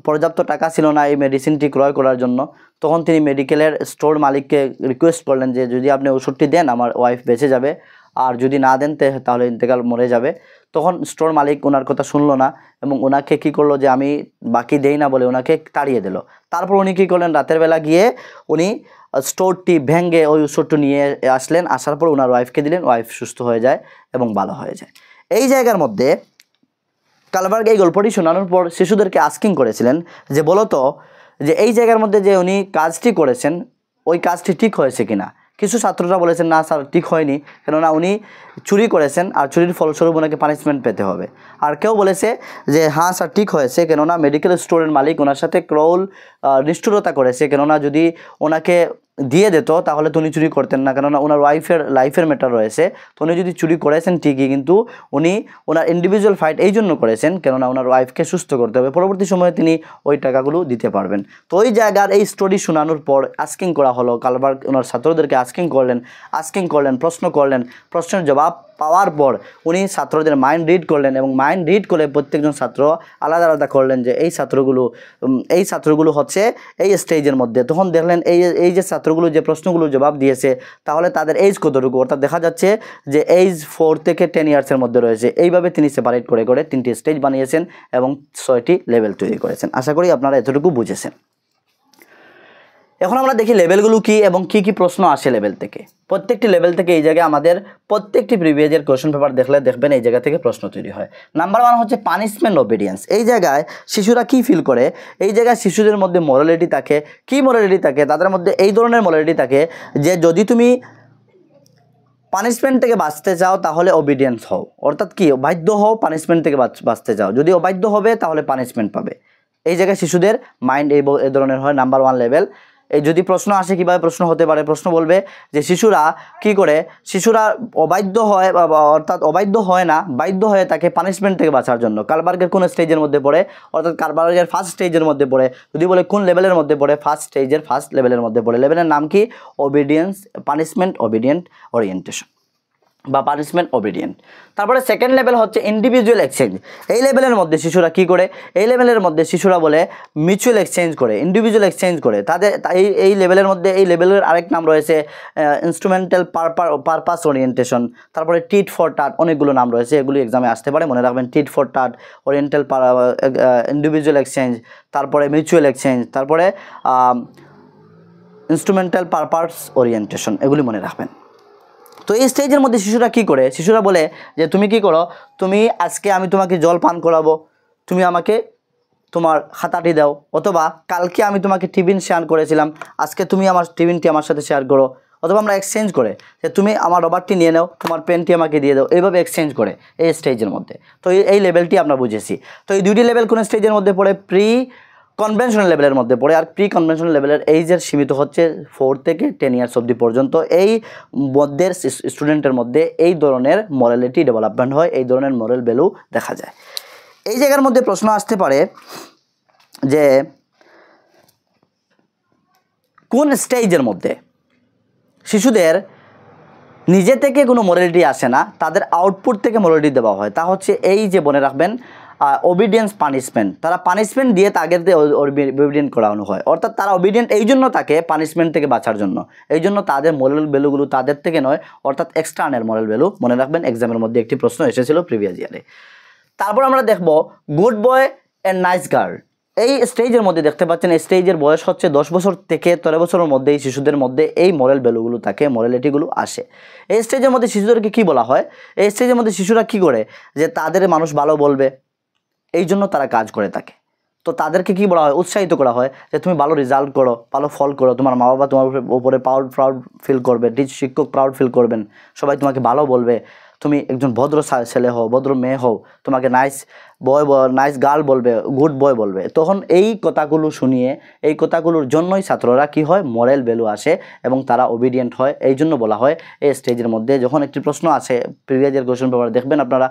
পর্যাপ্ত টাকা ছিল না এই মেডিসিনটি ক্রয় করার জন্য। তখন তিনি মেডিকেলের স্টোর মালিককে রিকোয়েস্ট করলেন যে যদি আপনি ওষুধটি দেন আমার ওয়াইফ বেঁচে যাবে, আর যদি না দেন তাহলে ইন্তেকাল মরে যাবে। তখন স্টোর মালিক ওনার কথা শুনলো না এবং ওনাকে কী করলো, যে আমি বাকি দেই না বলে ওনাকে তাড়িয়ে দিল। তারপর উনি কী করলেন, রাতের বেলা গিয়ে উনি স্টোরটি ভেঙে ওই ওষুধটি নিয়ে আসলেন। আসার পর ওনার ওয়াইফকে দিলেন, ওয়াইফ সুস্থ হয়ে যায় এবং ভালো হয়ে যায়। এই জায়গার মধ্যে কালভার্গ এই গল্পটি শোনানোর পর শিশুদেরকে আস্কিং করেছিলেন যে বলতো যে এই জায়গার মধ্যে যে উনি কাজটি করেছেন ওই কাজটি ঠিক হয়েছে কিনা। কিছু ছাত্ররা বলেছেন না স্যার ঠিক হয়নি, কেননা উনি চুরি করেছেন আর চুরির ফলস্বরূপ ওনাকে পানিশমেন্ট পেতে হবে। আর কেউ বলেছে যে হ্যাঁ স্যার ঠিক হয়েছে, কেননা মেডিকেল স্টোরের মালিক ওনার সাথে ক্রৌল নিষ্ঠুরতা করেছে, কেননা যদি ওনাকে দিয়ে দিত তাহলে তো উনি চুরি করতেন না, কেননা ওনার ওয়াইফের লাইফের ম্যাটার রয়েছে। তো উনি যদি চুরি করেছেন ঠিকই, কিন্তু উনি ওনার ইন্ডিভিজুয়াল ফাইট এই জন্য করেছেন কেননা ওনার ওয়াইফকে সুস্থ করতে হবে, পরবর্তী সময়ে তিনি ওই টাকাগুলো দিতে পারবেন। তো ওই জায়গার এই স্টোরি শোনানোর পর আস্কিং করা হলো, কালভার্গ ওনার ছাত্রদেরকে আস্কিং করলেন, প্রশ্ন করলেন। প্রশ্নের জবাব পাওয়ার পর উনি ছাত্রদের মাইন্ড রিড করলেন এবং মাইন্ড রিড করে প্রত্যেকজন ছাত্র আলাদা আলাদা করলেন যে এই ছাত্রগুলো হচ্ছে এই স্টেজের মধ্যে। তখন দেখলেন এই যে ছাত্রগুলো যে প্রশ্নগুলো জবাব দিয়েছে তাহলে তাদের এজ কতটুকু, অর্থাৎ দেখা যাচ্ছে যে এজ 4 থেকে 10 ইয়ার্সের মধ্যে রয়েছে। এইভাবে তিনি সেপারেট করে 3টি স্টেজ বানিয়েছেন এবং 6টি লেভেল তৈরি করেছেন। আশা করি আপনারা এতটুকু বুঝেছেন। এখন আমরা দেখি লেভেলগুলো কি এবং কি কি প্রশ্ন আসে লেভেল থেকে। প্রত্যেকটি লেভেল থেকে এই জায়গায় আমাদের প্রত্যেকটি প্রিভিয়াস ইয়ার কোয়েশ্চন পেপার দেখবেন এই জায়গা থেকে প্রশ্ন তৈরি হয়। নাম্বার 1 হচ্ছে পানিশমেন্ট ওবিডিয়েন্স। এই জায়গায় শিশুরা কি ফিল করে, এই জায়গায় শিশুদের মধ্যে মোরালিটি থাকে। কি মোরালিটি থাকে? তাদের মধ্যে এই ধরনের মোরালিটি থাকে যে যদি তুমি পানিশমেন্ট থেকে বাঁচতে চাও তাহলে ওবিডিয়েন্স হও, অর্থাৎ কি বাধ্য হও পানিশমেন্ট থেকে বাঁচতে চাও, যদি অবাধ্য হবে তাহলে পানিশমেন্ট পাবে। এই জায়গায় শিশুদের মাইন্ড এই ধরনের হয়। Number 1 level. এই যদি প্রশ্ন আসে কীভাবে প্রশ্ন হতে পারে, প্রশ্ন বলবে যে শিশুরা কি করে, শিশুরা অবাধ্য হয় অর্থাৎ অবাধ্য হয় না, বাধ্য হয়ে তাকে পানিশমেন্ট থেকে বাঁচার জন্য। কালভার্গের কোন স্টেজের মধ্যে পড়ে, অর্থাৎ কালভার্গের ফার্স্ট স্টেজের মধ্যে পড়ে। যদি বলে কোন লেভেলের মধ্যে পড়ে, ফার্স্ট লেভেলের মধ্যে পড়ে। লেভেলের নাম কি? ওবিডিয়েন্স, পানিশমেন্ট ওবিডিয়েন্ট ওরিয়েন্টেশন বা পানিশমেন্ট ওবিডিয়েন্ট। তারপরে সেকেন্ড লেভেল হচ্ছে ইন্ডিভিজুয়াল এক্সচেঞ্জ। এই লেভেলের মধ্যে শিশুরা কি করে, এই লেভেলের মধ্যে শিশুরা বলে মিউচুয়াল এক্সচেঞ্জ করে, ইন্ডিভিজুয়াল এক্সচেঞ্জ করে। তাদের এই লেভেলের মধ্যে এই লেভেলের আরেক নাম রয়েছে ইনস্ট্রুমেন্টাল পারপাস ওরিয়েন্টেশন। তারপরে টিট ফর টাট, অনেকগুলো নাম রয়েছে, এগুলি এক্সামে আসতে পারে, মনে রাখবেন। Tit for tat, oriental individual exchange, তারপরে মিউচুয়াল এক্সচেঞ্জ, তারপরে ইনস্ট্রুমেন্টাল পারপাস ওরিয়েন্টেশন, এগুলি মনে রাখবেন। তো এই স্টেজের মধ্যে শিশুরা কি করে, শিশুরা বলে যে তুমি কি করো, তুমি আজকে আমি তোমাকে জল পান করাবো, তুমি আমাকে তোমার খাতাটি দাও, অথবা কালকে আমি তোমাকে টিফিন শেয়ার করেছিলাম, আজকে তুমি আমার টিফিনটি আমার সাথে শেয়ার করো, অথবা আমরা এক্সচেঞ্জ করে যে তুমি আমার রবারটি নিয়ে নাও, তোমার পেনটি আমাকে দিয়ে দাও, এইভাবে এক্সচেঞ্জ করে এই স্টেজের মধ্যে। তো এই লেভেলটি আমরা বুঝেছি। তো এই দুইটি লেভেল কোন স্টেজের মধ্যে পড়ে? প্রি কনভেনশনাল লেভেলের মধ্যে পড়ে। আর প্রি কনভেনশনাল লেভেলের এইজের সীমিত হচ্ছে 4 থেকে 10 ইয়ার্স অবধি পর্যন্ত। এই মধ্যের স্টুডেন্টের মধ্যে এই ধরনের মরালিটি ডেভেলপমেন্ট হয়, এই ধরনের মরাল ভ্যালু দেখা যায়। এই জায়গার মধ্যে প্রশ্ন আসতে পারে যে কোন স্টেজের মধ্যে শিশুদের নিজে থেকে কোনো মরালিটি আসে না, তাদের আউটপুট থেকে মরালিটি দেওয়া হয়। তা হচ্ছে এই যে মনে রাখবেন ওবিডিয়েন্স পানিশমেন্ট, তারা পানিশমেন্ট দিয়ে তাদের ওবিডিয়েন্ট করানো হয়, অর্থাৎ তারা ওবিডিয়েন্ট এই জন্য থাকে পানিশমেন্ট থেকে বাঁচার জন্য, এই জন্য তাদের মোরাল ভ্যালুগুলো তাদের থেকে নয়, অর্থাৎ এক্সটার্নাল মোরাল ভ্যালু। মনে রাখবেন এক্সামের মধ্যে একটি প্রশ্ন এসেছিল প্রিভিয়াস ইয়ারে। তারপর আমরা দেখব good boy and nice girl. এই স্টেজের মধ্যে দেখতে পাচ্ছেন এই স্টেজের বয়স হচ্ছে 10 বছর থেকে 13 বছরের মধ্যে এই শিশুদের মধ্যে এই মোরাল ভ্যালুগুলো থাকে, মোরালিটিগুলো আসে। এই স্টেজের মধ্যে শিশুদেরকে কি বলা হয়, এই স্টেজের মধ্যে শিশুরা কি করে যে তাদের মানুষ ভালো বলবে, এই জন্য তারা কাজ করে থাকে। তো তাদেরকে কি বলা হয়, উৎসাহিত করা হয় যে তুমি ভালো রেজাল্ট করো, ভালো ফল করো, তোমার মা বাবা তোমার উপরে প্রাউড ফিল করবে, শিক্ষক প্রাউড ফিল করবেন, সবাই তোমাকে ভালো বলবে, তুমি একজন ভদ্র ছেলে হও, ভদ্র মেয়ে হও, তোমাকে নাইস বয় নাইস গার্ল বলবে, গুড বয় বলবে। তখন এই কথাগুলো শুনিয়ে, এই কথাগুলোর জন্যই ছাত্ররা কি হয়, মোরাল ভ্যালু আসে এবং তারা ওবিডিয়েন্ট হয়। এই জন্য বলা হয় এই স্টেজের মধ্যে যখন একটি প্রশ্ন আসে প্রিভিয়াস ইয়ার কোশ্চেন পেপারে দেখবেন আপনারা,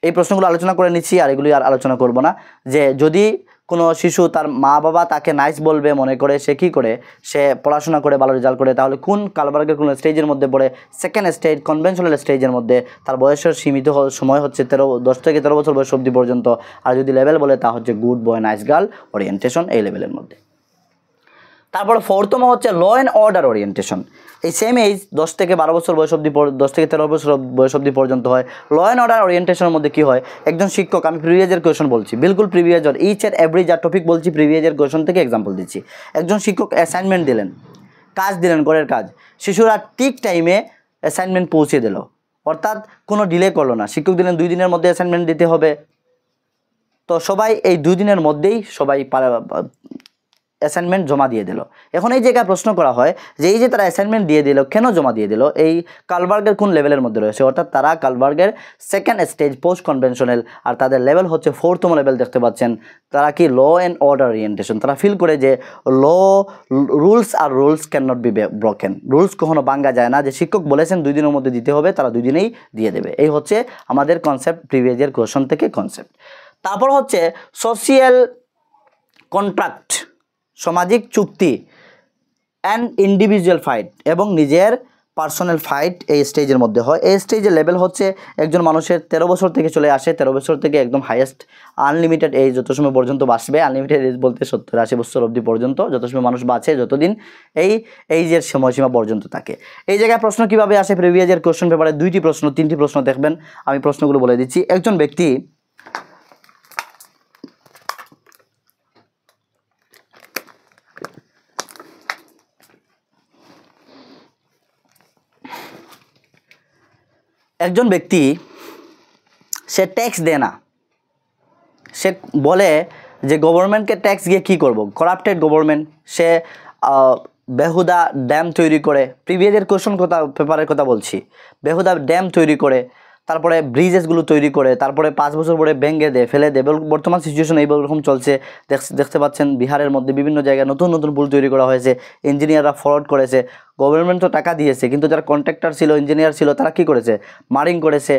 এই প্রশ্নগুলো আলোচনা করে নিচ্ছি আর এগুলি আর আলোচনা করব না। যে যদি কোনো শিশু তার মা বাবা তাকে নাইস বলবে মনে করে, সে কী করে, সে পড়াশোনা করে ভালো রেজাল্ট করে, তাহলে কোন কালবার্গের কোন স্টেজের মধ্যে পড়ে, সেকেন্ড স্টেজ কনভেনশনাল স্টেজের মধ্যে। তার বয়সের সীমিত সময় হচ্ছে 10 থেকে 13 বছর বয়স অবধি পর্যন্ত। আর যদি লেভেল বলে তা হচ্ছে good boy nice girl orientation, এই লেভেলের মধ্যে। তারপর 4তম হচ্ছে ল অ্যান্ড অর্ডার ওরিয়েন্টেশন। এই সেম এজ 10 থেকে 12 বছর বয়স অবধি, 10 থেকে 13 বছর বয়স অবধি পর্যন্ত হয়। ল অ্যান্ড অর্ডার ওরিয়েন্টেশনের মধ্যে কী হয়, একজন শিক্ষক, আমি প্রিভিয়াসের কোয়েশন বলছি, বিলকুল প্রিভিয়াসের ইচ অ্যান্ড এভরি যা টপিক বলছি প্রিভিয়াসের কোয়েশন থেকে এক্সাম্পল দিচ্ছি। একজন শিক্ষক অ্যাসাইনমেন্ট দিলেন, কাজ দিলেন, ঘরের কাজ, শিশুরা ঠিক টাইমে অ্যাসাইনমেন্ট পৌঁছে দিল, অর্থাৎ কোনো ডিলে করলো না। শিক্ষক দিলেন 2 দিনের মধ্যে অ্যাসাইনমেন্ট দিতে হবে, তো সবাই এই 2 দিনের মধ্যেই সবাই অ্যাসাইনমেন্ট জমা দিয়ে দিল। এখন এই জায়গায় প্রশ্ন করা হয় যে এই যে তারা অ্যাসাইনমেন্ট দিয়ে দিল, কেন জমা দিয়ে দিল, এই কালবার্গের কোন লেভেলের মধ্যে রয়েছে, অর্থাৎ তারা কালবার্গের সেকেন্ড স্টেজ পোস্ট কনভেনশনাল, আর তাদের লেভেল হচ্ছে 4তম লেভেল। দেখতে পাচ্ছেন তারা কি ল অ্যান্ড অর্ডার ওরিয়েন্টেশন, তারা ফিল করে যে rules can not be broken, rules কখনো ভাঙা যায় না, যে শিক্ষক বলেছেন 2 দিনের মধ্যে দিতে হবে, তারা 2 দিনেই দিয়ে দেবে। এই হচ্ছে আমাদের কনসেপ্ট, প্রিভিয়াস ইয়ার কোশ্চেন থেকে কনসেপ্ট। তারপর হচ্ছে সোশিয়াল কন্ট্রাক্ট, সামাজিক চুক্তি, অ্যান্ড ইন্ডিভিজুয়াল ফাইট, এবং নিজের পার্সোনাল ফাইট এই স্টেজের মধ্যে হয়। এই স্টেজের লেভেল হচ্ছে একজন মানুষের 13 বছর থেকে চলে আসে, 13 বছর থেকে একদম হাইয়েস্ট আনলিমিটেড এজ যত সময় পর্যন্ত বাঁচবে, আনলিমিটেড এজ বলতে 70-80 বছর অবধি পর্যন্ত, যত সময় মানুষ বাঁচে, যতদিন এই এইজের সময়সীমা পর্যন্ত থাকে। এই জায়গায় প্রশ্ন কীভাবে আসে, প্রিভিয়াস ইয়ার কোশ্চেন পেপারে 2টি প্রশ্ন 3টি প্রশ্ন দেখবেন, আমি প্রশ্নগুলো বলে দিচ্ছি। একজন ব্যক্তি সে ট্যাক্স দেয় না, সে বলে যে গভর্নমেন্টকে ট্যাক্স দিয়ে কী করব, করাপ্টেড গভর্নমেন্ট, সে বেহুদা ড্যাম তৈরি করে, প্রিভিয়াসের কোশ্চেন পেপারের কথা বলছি, বেহুদা ড্যাম তৈরি করে, তারপরে ব্রিজেসগুলো তৈরি করে, তারপরে 5 বছর পরে ভেঙে দেয়, ফেলে দেয়। বর্তমান সিচুয়েশন এইরকম চলছে, দেখতে পাচ্ছেন বিহারের মধ্যে বিভিন্ন জায়গায় নতুন নতুন পুল তৈরি করা হয়েছে, ইঞ্জিনিয়াররা ফ্রড করেছে, গভর্নমেন্ট তো টাকা দিয়েছে, কিন্তু যারা কন্ট্রাক্টর ছিল, ইঞ্জিনিয়ার ছিল, তারা কী করেছে, মারিং করেছে,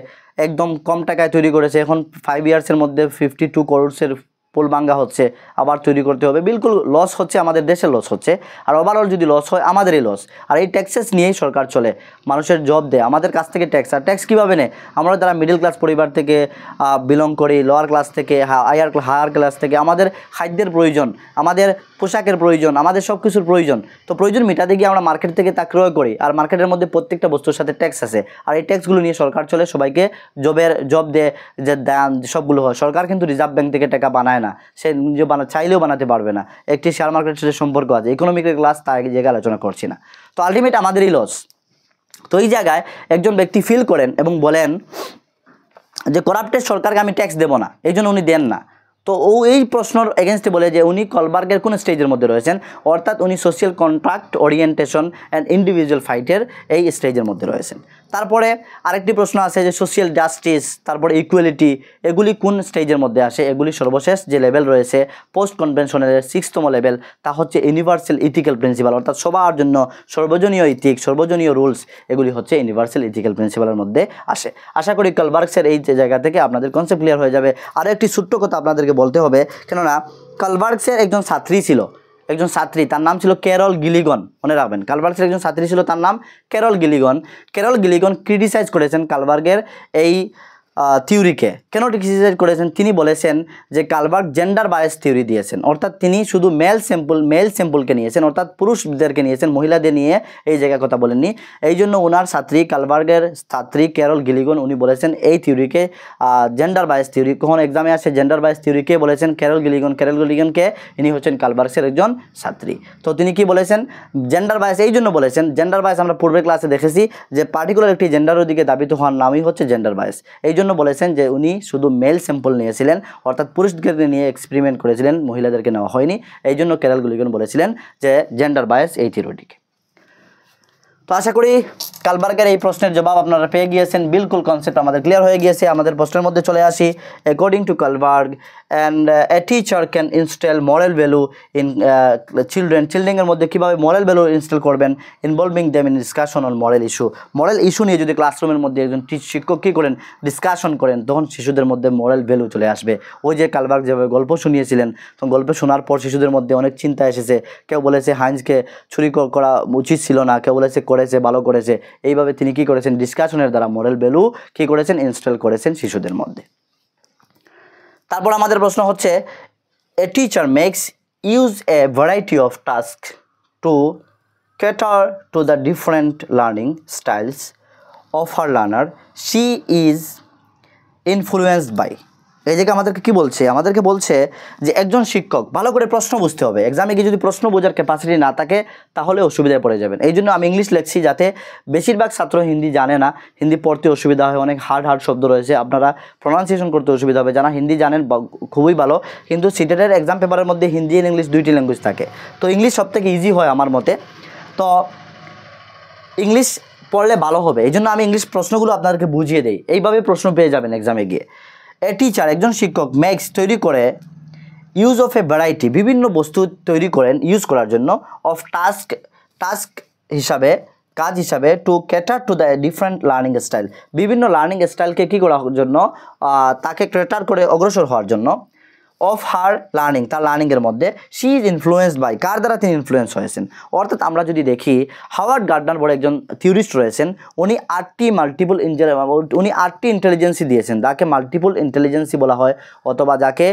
একদম কম টাকায় তৈরি করেছে। এখন 5 ইয়ার্সের মধ্যে 52 করোড়ের পুল ভাঙ্গা হচ্ছে, আবার তৈরি করতে হবে, বিলকুল লস হচ্ছে, আমাদের দেশের লস হচ্ছে, আর ওভারঅল যদি লস হয় আমাদেরই লস। আর এই ট্যাক্সেস নিয়েই সরকার চলে, মানুষের জব দেয়, আমাদের কাছ থেকে ট্যাক্স। আর ট্যাক্স কীভাবে নেয়, আমরা যারা মিডল ক্লাস পরিবার থেকে বিলং করি, লোয়ার ক্লাস থেকে, হায়ার ক্লাস থেকে, আমাদের খাদ্যের প্রয়োজন, আমাদের পোশাকের প্রয়োজন, আমাদের সব কিছুর প্রয়োজন, তো প্রয়োজন মেটাতে গিয়ে আমরা মার্কেট থেকে তা ক্রয় করি, আর মার্কেটের মধ্যে প্রত্যেকটা বস্তুর সাথে ট্যাক্স আছে, আর এই ট্যাক্সগুলো নিয়ে সরকার চলে, সবাইকে জব দেয়, যে দান সবগুলো হয়। সরকার কিন্তু রিজার্ভ ব্যাংক থেকে টাকা বানায় না, সে নিজে চাইলেও বানাতে পারবে না। একটি শেয়ার মার্কেটের সাথে সম্পর্ক আছে, ইকোনমিকের ক্লাস তার জায়গায় আলোচনা করছি না। তো আলটিমেট আমাদেরই লস। তো এই জায়গায় একজন ব্যক্তি ফিল করেন এবং বলেন যে করাপ্টেড সরকারকে আমি ট্যাক্স দেবো না, এই জন্য উনি দেন না। তো এই প্রশ্নের এগেনস্টে বলে যে উনি কালবার্গের কোন স্টেজের মধ্যে রয়েছেন, অর্থাৎ উনি social contract orientation and individual ফাইটের এই স্টেজের মধ্যে রয়েছেন। তারপরে আরেকটি প্রশ্ন আছে যে সোশ্যাল জাস্টিস, তারপরে ইকুয়ালিটি, এগুলি কোন স্টেজের মধ্যে আসে, এগুলি সর্বশেষ যে লেভেল রয়েছে পোস্ট কনভেনশনালের 6তম লেভেল, তা হচ্ছে ইউনিভার্সাল ইথিক্যাল প্রিন্সিপাল, অর্থাৎ সবার জন্য সর্বজনীয় ইথিক, সর্বজনীয় রুলস, এগুলি হচ্ছে ইউনিভার্সাল ইথিক্যাল প্রিন্সিপালের মধ্যে আসে। আশা করি কালবার্গসের এই জায়গা থেকে আপনাদের কনসেপ্ট ক্লিয়ার হয়ে যাবে। আরও একটি ছোট্ট কথা আপনাদেরকে বলতে হবে, কেননা কালবার্গসের একজন ছাত্রী ছিল, তার নাম ছিল ক্যারল গিলিগন, মনে রাখবেন। কালবার্গের একজন ছাত্রী ছিল, তার নাম ক্যারল গিলিগন। ক্যারল গিলিগন ক্রিটিসাইজ করেছেন কালবার্গের এই থিওরিকে কেন ক্রিটিসাইজ করেছেন? তিনি বলেছেন যে কালবার্গ জেন্ডার বায়াস থিওরি দিয়েছেন, অর্থাৎ তিনি শুধু মেল স্যাম্পলকে নিয়েছেন, অর্থাৎ পুরুষদেরকে নিয়েছেন, মহিলাদের নিয়ে এই জায়গায় কথা বলেননি। এই জন্য ওনার ছাত্রী কালবার্গের ছাত্রী ক্যারল গিলিগন উনি বলেছেন এই থিওরিকে জেন্ডার বায়াস থিওরি। কখন এক্সামে আসে জেন্ডার বায়াস থিওরিকে বলেছেন ক্যারল গিলিগনকে, ইনি হচ্ছেন কালবার্গের একজন ছাত্রী। তো তিনি কি বলেছেন? জেন্ডার বায়াস এই জন্য বলেছেন, জেন্ডার বায়াস আমরা পূর্বের ক্লাসে দেখেছি যে পার্টিকুলার একটি জেন্ডারের দিকে দাবিত হওয়ার নামই হচ্ছে জেন্ডার বায়াস। এই জন্য বলেছেন যে উনি শুধু মেল স্যাম্পল নিয়েছিলেন, অর্থাৎ পুরুষদেরকে নিয়ে এক্সপেরিমেন্ট করেছিলেন, মহিলাদেরকে নেওয়া হয়নি। এই জন্য ক্যারল গিলিগন বলেছিলেন যে জেন্ডার বায়াস এই থিওরিটিকে। তো আশা করি কালবার্গের এই প্রশ্নের জবাব আপনারা পেয়ে গিয়েছেন, বিলকুল কনসেপ্ট আমাদের ক্লিয়ার হয়ে গিয়েছে। আমাদের প্রশ্নের মধ্যে চলে আসি। According to Kohlberg and a teacher can install moral value in চিলড্রেনের মধ্যে কীভাবে মরাল ভ্যালু ইনস্টল করবেন, involving them in discussion on moral issue নিয়ে যদি ক্লাসরুমের মধ্যে একজন শিক্ষক কী করেন ডিসকাশন করেন, তখন শিশুদের মধ্যে মরাল ভ্যালু চলে আসবে। ওই যে কালবার্গ যেভাবে গল্প শুনিয়েছিলেন, তখন গল্প শোনার পর শিশুদের মধ্যে অনেক চিন্তা এসেছে। কেউ বলেছে হাইন্সকে চুরি করা উচিত ছিল না, কেউ বলেছে করেছে, ভালো করেছে। এইভাবে তিনি কি করেছেন ডিসকাশনের দ্বারা মোরাল ভ্যালু কি করেছেন ইনস্টল করেছেন শিশুদের মধ্যে। তারপর আমাদের প্রশ্ন হচ্ছে a teacher makes use a variety of task to cater to the different learning styles of her learner she is influenced by। এই জায়গায় আমাদেরকে কি বলছে? আমাদেরকে বলছে যে একজন শিক্ষক ভালো করে প্রশ্ন বুঝতে হবে। এক্সামে গিয়ে যদি প্রশ্ন বোঝার ক্যাপাসিটি না থাকে তাহলে অসুবিধায় পড়ে যাবেন। এই জন্য আমি ইংলিশ লিখছি যাতে বেশিরভাগ ছাত্র হিন্দি জানে না, হিন্দি পড়তে অসুবিধা হয়, অনেক হার্ড শব্দ রয়েছে, আপনারা প্রনাউন্সিয়েশন করতে অসুবিধা হবে। যারা হিন্দি জানেন খুবই ভালো, কিন্তু সিটেটের এক্সাম পেপারের মধ্যে হিন্দি আর ইংলিশ দুইটি ল্যাঙ্গুয়েজ থাকে, তো ইংলিশ সবথেকে ইজি হয় আমার মতে। তো ইংলিশ পড়লে ভালো হবে, এই জন্য আমি ইংলিশ প্রশ্নগুলো আপনাদেরকে বুঝিয়ে দিই, এইভাবে প্রশ্ন পেয়ে যাবেন এক্সামে গিয়ে। এ টিচার একজন শিক্ষক মেক্স তৈরি করে ইউজ অফ এ ভ্যারাইটি বিভিন্ন বস্তু তৈরি করেন ইউজ করার জন্য অফ টাস্ক হিসাবে কাজ হিসাবে to cater to the different learning style বিভিন্ন লার্নিং স্টাইলকে কী করার জন্য তাকে ক্যাটার করে অগ্রসর হওয়ার জন্য অফ হার লার্নিং তার লার্নিংয়ের মধ্যে শি ইজ ইনফ্লুয়েন্সড বাই কার দ্বারা তিনি ইনফ্লুয়েন্স হয়েছেন। অর্থাৎ আমরা যদি দেখি হাওয়ার্ড গার্ডনার বলে একজন থিওরিস্ট রয়েছেন, উনি আটটি ইন্টেলিজেন্সি দিয়েছেন, যাকে মাল্টিপল ইন্টেলিজেন্সি বলা হয় অথবা যাকে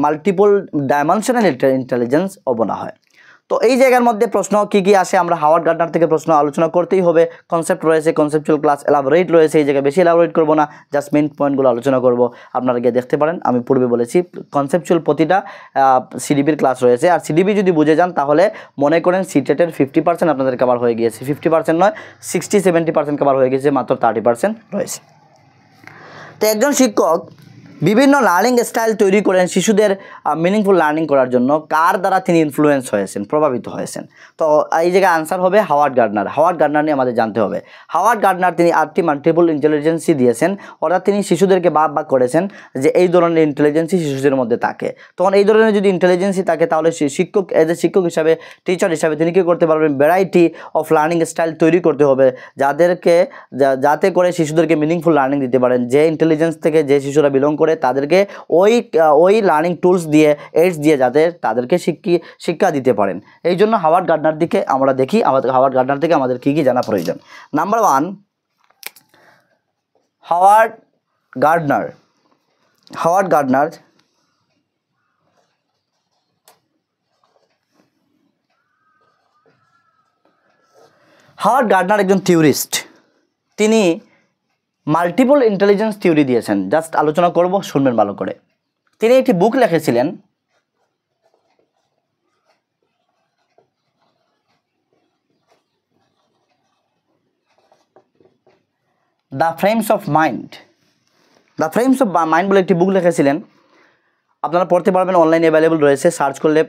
মাল্টিপল ডাইমেনশনাল ইন্টেলিজেন্স বলা হয়। তো এই জায়গার মধ্যে প্রশ্ন কি আসে আমরা হাওয়ার্ড গার্ডনার থেকে প্রশ্ন আলোচনা করতেই হবে। কনসেপ্ট রয়েছে, কনসেপচুয়াল ক্লাস এলাবোরেট রয়েছে, এই জায়গায় বেশি এলাবোরেট করবো না, জাস্ট মেইন পয়েন্টগুলো আলোচনা করব। আপনারা গিয়ে দেখতে পারেন, আমি পূর্বে বলেছি কনসেপচুয়াল প্রতিটা সিডিবির ক্লাস রয়েছে। আর সিডিবি যদি বুঝে যান তাহলে মনে করেন সিটেটের 50% আপনাদের কভার হয়ে গিয়েছে, 50% নয় 60-70% কভার হয়ে গেছে, মাত্র 30% রয়েছে। তো একজন শিক্ষক বিভিন্ন লার্নিং স্টাইল তৈরি করেন শিশুদের মিনিংফুল লার্নিং করার জন্য, কার দ্বারা তিনি ইনফ্লুয়েন্স হয়েছেন, প্রভাবিত হয়েছেন। তো এই জায়গায় আনসার হবে হাওয়ার্ড গার্ডনার নিয়ে আমাদের জানতে হবে। হাওয়ার্ড গার্ডনার তিনি 8টি মাল্টিপল ইন্টেলিজেন্সি দিয়েছেন, অর্থাৎ তিনি শিশুদেরকে ভাগ করেছেন যে এই ধরনের ইন্টেলিজেন্সি শিশুদের মধ্যে থাকে। তখন এই ধরনের যদি ইন্টেলিজেন্সি থাকে তাহলে শিক্ষক এজ এ শিক্ষক হিসাবে টিচার হিসাবে তিনি কী করতে পারবেন, ভ্যারাইটি অফ লার্নিং স্টাইল তৈরি করতে হবে যাতে করে শিশুদেরকে মিনিংফুল লার্নিং দিতে পারেন। যে ইন্টেলিজেন্স থেকে যে শিশুরা বিলং করে তাদেরকে ওই লার্নিং টুলস দিয়ে এইডস দিয়ে যাতে তাদেরকে শিক্ষা দিতে পারেন। এই জন্য হাওয়ার্ড গার্ডনার দিকে আমরা দেখি, হাওয়ার্ড গার্ডনার থেকে আমাদের কী জানা প্রয়োজন। নাম্বার 1, হাওয়ার্ড গার্ডনার একজন থিওরিস্ট, তিনি মাল্টিপল ইন্টেলিজেন্স থিওরি দিয়েছেন। জাস্ট আলোচনা করব, শুনবেন ভালো করে। তিনি একটি বুক লিখেছিলেন, দ্য ফ্রেমস অফ মাইন্ড বলে একটি বুক লিখেছিলেন। আপনারা পড়তে পারবেন, অনলাইনে অ্যাভেলেবল রয়েছে, সার্চ করলে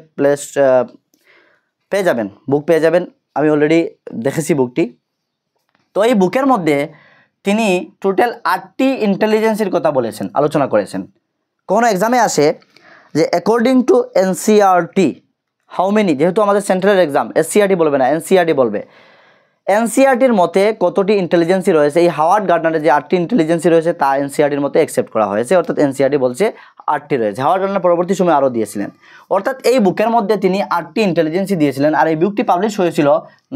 পেয়ে যাবেন, বুক পেয়ে যাবেন। আমি অলরেডি দেখেছি বুকটি। তো এই বুকের মধ্যে তিনি টোটাল 8টি ইন্টেলিজেন্সের কথা বলেছেন, আলোচনা করেছেন। কোনো এক্সামে আসে যে according to NCERT how many, যেহেতু আমাদের সেন্ট্রাল এক্সাম এসসিইআরটি বলবে না, এনসিইআরটি বলবে। এনসিইআরটির মতে কতটি ইন্টেলিজেন্সি রয়েছে? এই হাওয়ার্ড গার্ডনারের যে 8টি ইন্টেলিজেন্সি রয়েছে তা এনসিইআরটির মতে অ্যাকসেপ্ট করা হয়েছে, অর্থাৎ এনসিইআরটি বলছে 8টি রয়েছে। হাওয়ার্ড গার্ডনার পরবর্তী সময় আরও দিয়েছিলেন, অর্থাৎ এই বুকের মধ্যে তিনি 8টি ইন্টেলিজেন্সি দিয়েছিলেন। আর এই বুকটি পাবলিশ হয়েছিল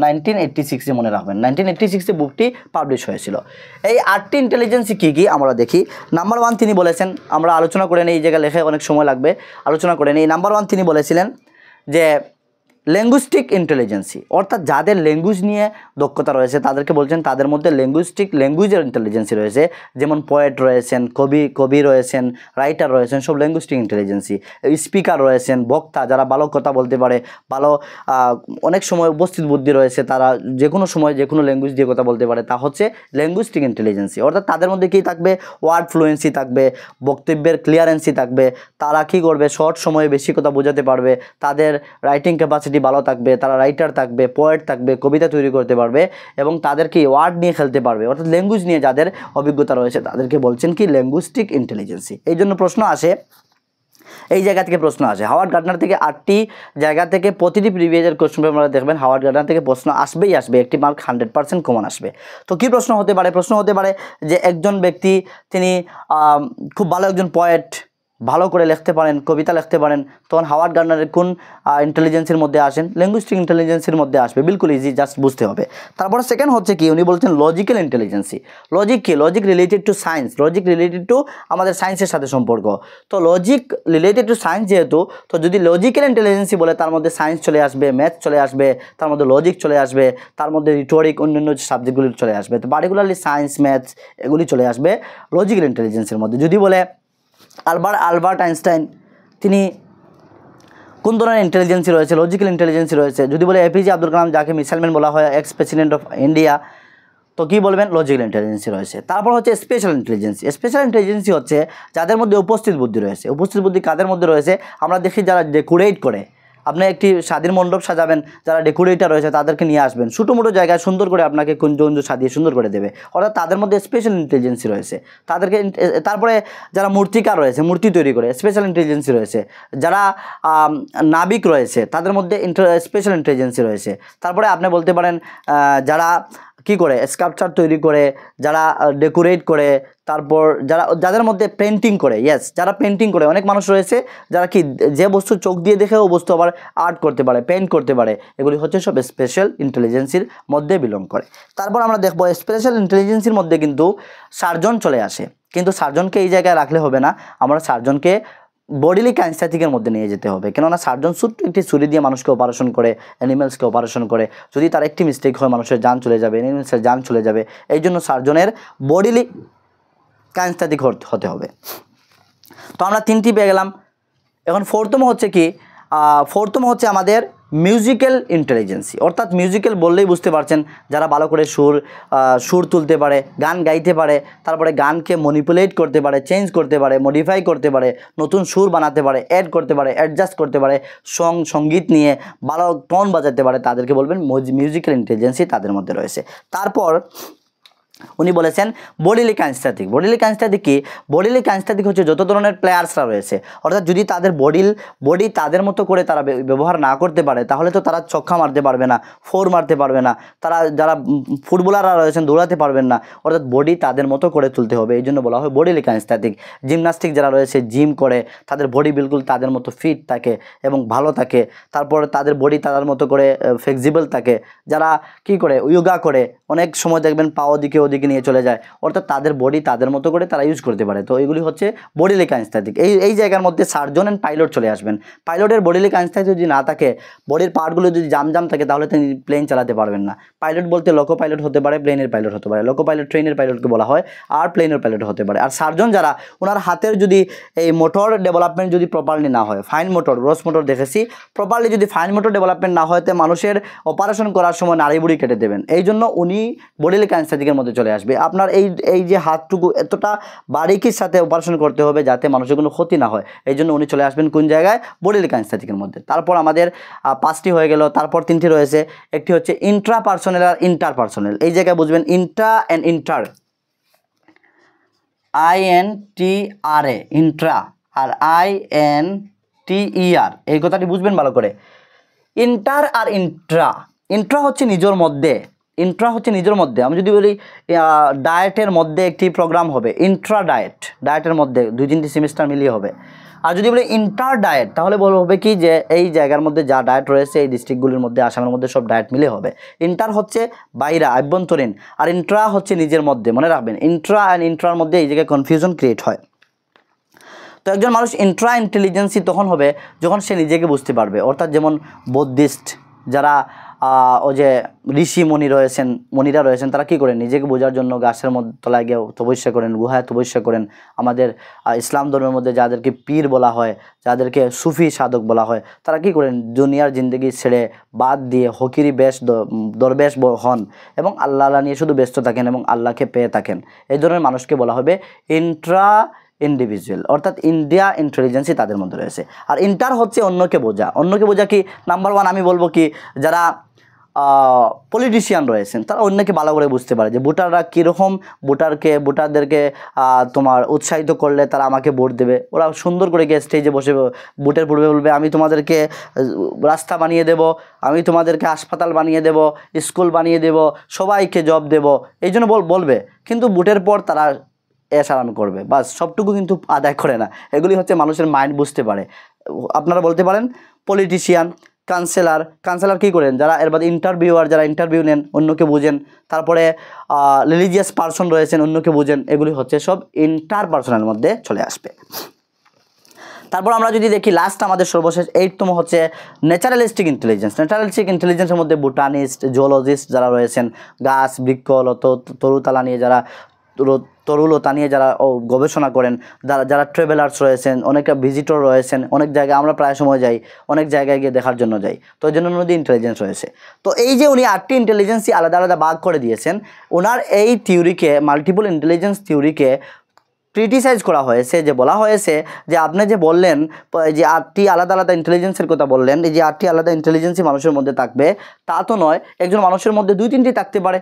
1986-এ, মনে রাখবেন 1986-এ বুকটি পাবলিশ হয়েছিল। এই 8টি ইন্টেলিজেন্সি কী কী আমরা দেখি। নাম্বার 1 তিনি বলেছেন, আমরা আলোচনা করে নিই, এই জায়গায় লেখে অনেক সময় লাগবে, আলোচনা করে নিই। নাম্বার 1 তিনি বলেছিলেন যে ল্যাঙ্গুইস্টিক ইন্টেলিজেন্সি, অর্থাৎ যাদের ল্যাঙ্গুয়েজ নিয়ে দক্ষতা রয়েছে তাদেরকে বলছেন তাদের মধ্যে ল্যাঙ্গুয়েজের ইন্টেলিজেন্সি রয়েছে, যেমন পোয়েট রয়েছেন, কবি রয়েছেন, রাইটার রয়েছেন, সব ল্যাঙ্গুইস্টিক ইন্টেলিজেন্সি। স্পিকার রয়েছেন, বক্তা যারা ভালো কথা বলতে পারে, ভালো অনেক সময় উপস্থিত বুদ্ধি রয়েছে, তারা যে কোনো সময় যে কোনো ল্যাঙ্গুয়েজ দিয়ে কথা বলতে পারে, তা হচ্ছে ল্যাঙ্গুইস্টিক ইন্টেলিজেন্সি। অর্থাৎ তাদের মধ্যে কী থাকবে? ওয়ার্ড ফ্লুয়েন্সি থাকবে, বক্তব্যের ক্লিয়ারেন্সি থাকবে, তারা কী করবে? শর্ট সময়ে বেশি কথা বোঝাতে পারবে, তাদের রাইটিং ক্যাপাসিটি ভালো থাকবে, তারা রাইটার থাকবে, পোয়েট থাকবে, কবিতা তৈরি করতে পারবে এবং তাদের কি ওয়ার্ড নিয়ে খেলতে পারবে, অর্থাৎ ল্যাঙ্গুয়েজ নিয়ে যাদের অভিজ্ঞতা রয়েছে তাদেরকে বলছেন কি? ল্যাঙ্গুইস্টিক ইন্টেলিজেন্সি। এই জন্য প্রশ্ন আসে, এই জায়গা থেকে প্রশ্ন আসে হাওয়ার্ড গার্ডনার থেকে 8টি জায়গা থেকে প্রতিটি প্রিভিয়াসের কোশ্চেন পেপারে দেখবেন হাওয়ার্ড গার্ডনার থেকে প্রশ্ন আসবেই আসবে, একটি মার্ক 100% কমন আসবে। তো কী প্রশ্ন হতে পারে? প্রশ্ন হতে পারে যে একজন ব্যক্তি তিনি খুব ভালো একজন পোয়েট, ভালো করে লিখতে পারেন, কবিতা লিখতে পারেন, তখন হাওয়ার্ড গার্ডনারের কোন ইন্টেলিজেন্সির মধ্যে আসেন? ল্যাঙ্গুইস্টিক ইন্টেলিজেন্সির মধ্যে আসবে, বিলকুল ইজি, জাস্ট বুঝতে হবে। তারপরে সেকেন্ড হচ্ছে কি? উনি বলছেন লজিক্যাল ইন্টেলিজেন্সি। লজিক কি? Logic related to science, logic related to আমাদের সায়েন্সের সাথে সম্পর্ক। তো লজিক রিলেটেড টু সায়েন্স যেহেতু, তো যদি লজিক্যাল ইন্টেলিজেন্সি বলে তার মধ্যে সায়েন্স চলে আসবে, ম্যাথ চলে আসবে, তার মধ্যে লজিক চলে আসবে, তার মধ্যে রিটোরিক অন্যান্য সাবজেক্টগুলি চলে আসবে। তো পার্টিকুলারলি সায়েন্স, ম্যাথস এগুলি চলে আসবে লজিক্যাল ইন্টেলিজেন্সির মধ্যে। যদি বলে আলবার্ট আইনস্টাইন, তিনি কোন ধরনের ইন্টেলিজেন্সি রয়েছে? লজিক্যাল ইন্টেলিজেন্সি রয়েছে। যদি বলে এপিজে আব্দুল কালাম, যাকে মিসাইল ম্যান বলা হয়, এক্স প্রেসিডেন্ট অফ ইন্ডিয়া, তো কী বলবেন? লজিক্যাল ইন্টেলিজেন্সি রয়েছে। তারপর হচ্ছে স্পেশাল ইন্টেলিজেন্সি। স্পেশাল ইন্টেলিজেন্সি হচ্ছে যাদের মধ্যে উপস্থিত বুদ্ধি রয়েছে। উপস্থিত বুদ্ধি কাদের মধ্যে রয়েছে? আমরা দেখি যারা ডেকোরেট করে, আপনি একটি স্বাধীন মণ্ডপ সাজাবেন, যারা ডেকোরেটর রয়েছে তাদেরকে নিয়ে আসবেন, ছোটো মোটো জায়গায় সুন্দর করে আপনাকে কুঞ্জ সাজিয়ে সুন্দর করে দেবে, অর্থাৎ তাদের মধ্যে স্পেশাল ইন্টেলিজেন্সি রয়েছে তাদেরকে। তারপরে যারা মূর্তিকার রয়েছে, মূর্তি তৈরি করে, স্পেশাল ইন্টেলিজেন্সি রয়েছে। যারা নাবিক রয়েছে তাদের মধ্যে স্পেশাল ইন্টেলিজেন্সি রয়েছে। তারপরে আপনি বলতে পারেন যারা কী করে? স্কাল্পচার তৈরি করে, যারা ডেকোরেট করে, তারপর যাদের মধ্যে পেন্টিং করে, ইয়েস, যারা পেন্টিং করে, অনেক মানুষ রয়েছে যারা কি যে বস্তু চোখ দিয়ে দেখে ও বস্তু আবার আর্ট করতে পারে, পেন্ট করতে পারে, এগুলি হচ্ছে সব স্পেশাল ইন্টেলিজেন্সির মধ্যে বিলং করে। তারপর আমরা দেখব স্পেশাল ইন্টেলিজেন্সির মধ্যে কিন্তু সার্জন চলে আসে, কিন্তু সার্জনকে এই জায়গায় রাখলে হবে না, আমরা সার্জনকে বডিলি কাইনেস্থেটিকের মধ্যে নিয়ে যেতে হবে। কেননা সার্জন ছোট্ট একটি ছুরি দিয়ে মানুষকে অপারেশন করে, অ্যানিমেলসকে অপারেশন করে, যদি তার একটি মিস্টেক হয় মানুষের জান চলে যাবে, অ্যানিমেলসের জান চলে যাবে। এই জন্য সার্জনের বডিলি কাইনেস্থেটিক হতে হবে। তো আমরা 3টি পেয়ে গেলাম। এখন ফোর্থতম হচ্ছে কি? ফোর্থতম হচ্ছে আমাদের মিউজিক্যাল ইন্টেলিজেন্সি, অর্থাৎ মিউজিক্যাল বললেই বুঝতে পারছেন যারা ভালো করে সুর তুলতে পারে, গান গাইতে পারে, তারপরে গানকে ম্যানিপুলেট করতে পারে, চেঞ্জ করতে পারে, মডিফাই করতে পারে, নতুন সুর বানাতে পারে, অ্যাড করতে পারে, অ্যাডজাস্ট করতে পারে, সঙ্গীত নিয়ে ভালো টোন বাজাতে পারে, তাদেরকে বলবেন মিউজিক্যাল ইন্টেলিজেন্সি তাদের মধ্যে রয়েছে। তারপর উনি বলেছেন বডিলি কাইনেস্থেটিক। বডিলি কাইনেস্থেটিক কি? বডিলি কাইনেস্থেটিক হচ্ছে যত ধরনের প্লেয়ার্সরা রয়েছে, অর্থাৎ যদি তাদের বডি তাদের মতো করে তারা ব্যবহার না করতে পারে তাহলে তো তারা ছক্কা মারতে পারবে না, ফোর মারতে পারবে না, তারা যারা ফুটবলাররা রয়েছেন দৌড়াতে পারবেন না, অর্থাৎ বডি তাদের মতো করে তুলতে হবে, এই জন্য বলা হয় বডিলি কাইনেস্থেটিক। জিমনাস্টিক যারা রয়েছে, জিম করে, তাদের বডি বিলকুল তাদের মতো ফিট থাকে এবং ভালো থাকে, তারপর তাদের বডি তাদের মতো করে ফ্লেক্সিবল থাকে। যারা কি করে? ইয়োগা করে, অনেক সময় দেখবেন পা ওদিকে নিয়ে চলে যায়, অর্থাৎ তাদের বডি তাদের মতো করে তারা ইউজ করতে পারে। তো এগুলি হচ্ছে বডিলি কাইনেস্থেটিক। এই জায়গার মধ্যে সার্জন অ্যান্ড পাইলট চলে আসবেন। পাইলটের বডিলি কাইনেস্থেটিক যদি না থাকে, বডির পার্টগুলো যদি জাম থাকে, তাহলে তিনি প্লেন চালাতে পারবেন না। পাইলট বলতে লোকো পাইলট হতে পারে, প্লেনের পাইলট হতে পারে, লোকো পাইলট ট্রেনের পাইলটকে বলা হয়, আর প্লেনের পাইলট হতে পারে। আর সার্জন যারা, ওনার হাতের যদি এই মোটর ডেভেলপমেন্ট যদি প্রপারলি না হয়, ফাইন মোটর, গ্রস মোটর দেখেছি, প্রপারলি যদি ফাইন মোটর ডেভেলপমেন্ট না হয়, তো মানুষের অপারেশন করার সময় নাড়ি বুড়ি কেটে দেবেন। এই জন্য উনি বডিলি কাইনেস্থেটিকের মধ্যে চলে আসবে। আপনার এই যে হাতটুকু এতটা বারিকির সাথে অপারেশন করতে হবে যাতে মানুষের কোনো ক্ষতি না হয়, এই জন্য উনি চলে আসবেন কোন জায়গায়? বডিলি কাইনেস্থেটিকের মধ্যে। তারপর আমাদের 5টি হয়ে গেল, তারপর 3টি রয়েছে। একটি হচ্ছে ইন্ট্রা পার্সোনাল আর ইন্টার পার্সোনাল। এই জায়গায় বুঝবেন intra and inter, INTRA intra, আর INTER, এই কথাটি বুঝবেন ভালো করে। ইন্টার আর ইন্ট্রা, ইন্ট্রা হচ্ছে নিজের মধ্যে, ইন্ট্রা হচ্ছে নিজের মধ্যে। আমি যদি বলি ডায়েটের মধ্যে একটি প্রোগ্রাম হবে, ইন্ট্রা ডায়েটের মধ্যে 2-3টি সেমিস্টার মিলিয়ে হবে। আর যদি বলি ইন্টার ডায়েট, তাহলে হবে কি যে এই জায়গার মধ্যে যা ডায়েট রয়েছে এই ডিস্ট্রিক্টগুলির মধ্যে, আসামের মধ্যে সব ডায়েট মিলে হবে। ইন্টার হচ্ছে বাইরে, আভ্যন্তরীণ, আর ইন্ট্রা হচ্ছে নিজের মধ্যে। মনে রাখবেন, ইন্ট্রা অ্যান্ড ইন্ট্রার মধ্যে এই জায়গায় কনফিউশন ক্রিয়েট হয়। তো একজন মানুষ ইন্ট্রা ইন্টেলিজেন্সি তখন হবে যখন সে নিজেকে বুঝতে পারবে। অর্থাৎ যেমন বৌদ্ধিস্ট যারা ওই যে মণিরা রয়েছেন তারা কী করেন, নিজেকে বোঝার জন্য গাছের মধ্যে তলায় গিয়ে তপস্যা করেন, গুহায় তপস্যা করেন। আমাদের ইসলাম ধর্মের মধ্যে যাদেরকে পীর বলা হয়, যাদেরকে সুফি সাধক বলা হয়, তারা কী করেন, দুনিয়ার জিন্দগি ছেড়ে বাদ দিয়ে হকিরি দরবেশ হন এবং আল্লাহ নিয়ে শুধু ব্যস্ত থাকেন এবং আল্লাহকে পেয়ে থাকেন। এই ধরনের মানুষকে বলা হবে ইন্ট্রা ইন্ডিভিজুয়াল, অর্থাৎ ইন্ডিয়া ইন্টেলিজেন্সই তাদের মধ্যে রয়েছে। আর ইন্টার হচ্ছে অন্যকে বোঝা কি, নাম্বার 1 আমি বলবো কি, যারা পলিটিশিয়ান রয়েছেন তারা অন্যকে ভালো করে বুঝতে পারে যে ভোটাররা কীরকম, ভোটারদেরকে তোমার উৎসাহিত করলে তারা আমাকে ভোট দেবে। ওরা সুন্দর করে গিয়ে স্টেজে বসে ভোটের পূর্বে বলবে আমি তোমাদেরকে রাস্তা বানিয়ে দেব, আমি তোমাদেরকে হাসপাতাল বানিয়ে দেব, স্কুল বানিয়ে দেব, সবাইকে জব দেব, এই জন্য বলবে। কিন্তু ভোটের পর তারা আরাম করবে, বাস, সবটুকু কিন্তু আদায় করে না। এগুলি হচ্ছে মানুষের মাইন্ড বুঝতে পারে। আপনারা বলতে পারেন পলিটিশিয়ান, কাউন্সিলর কী করেন, যারা এর বাদে ইন্টারভিউয়ার, যারা ইন্টারভিউ নেন, অন্যকে বুঝেন। তারপরে রিলিজিয়াস পারসন রয়েছেন, অন্যকে বুঝেন। এগুলি হচ্ছে সব ইন্টারপার্সোনাল মধ্যে চলে আসবে। তারপর আমরা যদি দেখি লাস্ট আমাদের সর্বশেষ 8তম হচ্ছে ন্যাচারালিস্টিক ইন্টেলিজেন্সের মধ্যে বোটানিস্ট, জিওলজিস্ট যারা রয়েছেন, গাছ বৃক্ষ তরুলতা নিয়ে যারা গবেষণা করেন, যারা ট্রাভেলার্স রয়েছেন, অনেকটা ভিজিটর রয়েছেন, অনেক জায়গায় আমরা প্রায় সময় যাই, অনেক জায়গায় গিয়ে দেখার জন্য যাই, তো এই জন্য নদী ইন্টেলিজেন্স রয়েছে। তো এই যে উনি 8টি ইন্টেলিজেন্সই আলাদা আলাদা ভাগ করে দিয়েছেন, ওনার এই থিওরিকে, মাল্টিপল ইন্টেলিজেন্স থিওরিকে ক্রিটিসাইজ করা হয়েছে, যে বলা হয়েছে যে আপনি যে বললেন যে 8টি আলাদা আলাদা ইন্টেলিজেন্সের কথা বললেন, এই যে 8টি আলাদা ইন্টেলিজেন্সই মানুষের মধ্যে থাকবে, তা তো নয়। একজন মানুষের মধ্যে 2-3টি থাকতে পারে।